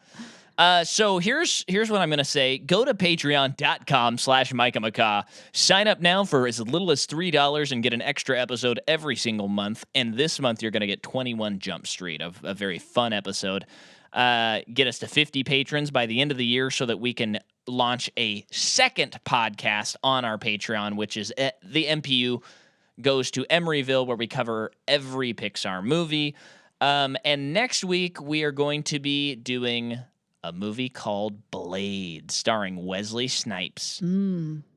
So here's what I'm going to say. Go to patreon.com/MicahMcCaw. Sign up now for as little as $3 and get an extra episode every single month. And this month, you're going to get 21 Jump Street, a very fun episode. Get us to 50 patrons by the end of the year so that we can launch a second podcast on our Patreon, which is the MPU Goes to Emeryville, where we cover every Pixar movie. And next week, we are going to be doing a movie called Blade, starring Wesley Snipes.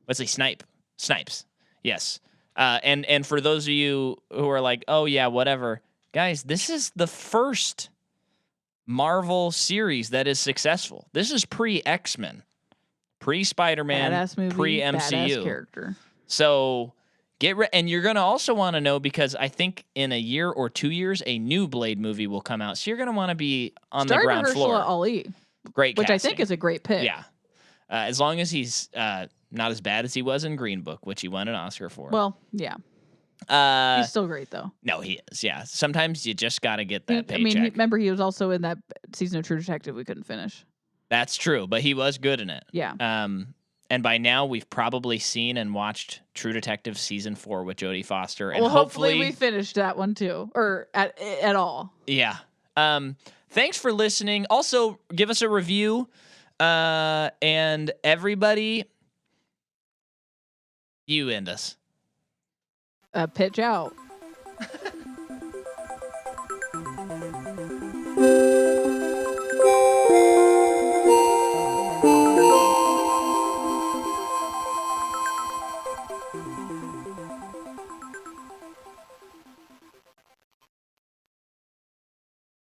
Wesley Snipes. Yes. And for those of you who are like, oh, yeah, whatever. Guys, this is the first Marvel series that is successful. This is pre-X-Men, pre-Spider-Man, badass movie, pre-MCU. badass character. So and you're going to also want to know, because I think in a year or 2 years, a new Blade movie will come out. So you're going to want to be on the ground floor. Ali. Great casting. Which I think is a great pick. Yeah. As long as he's not as bad as he was in Green Book, which he won an Oscar for. Well, yeah. He's still great, though. No, he is, yeah. Sometimes you just got to get that paycheck. I mean, remember, he was also in that season of True Detective we couldn't finish. That's true, but he was good in it. Yeah. And by now, we've probably seen and watched True Detective Season 4 with Jodie Foster. And well, hopefully we finished that one, too. Or at all. Yeah. Thanks for listening. Also, give us a review. And everybody, you end us. Pitch out.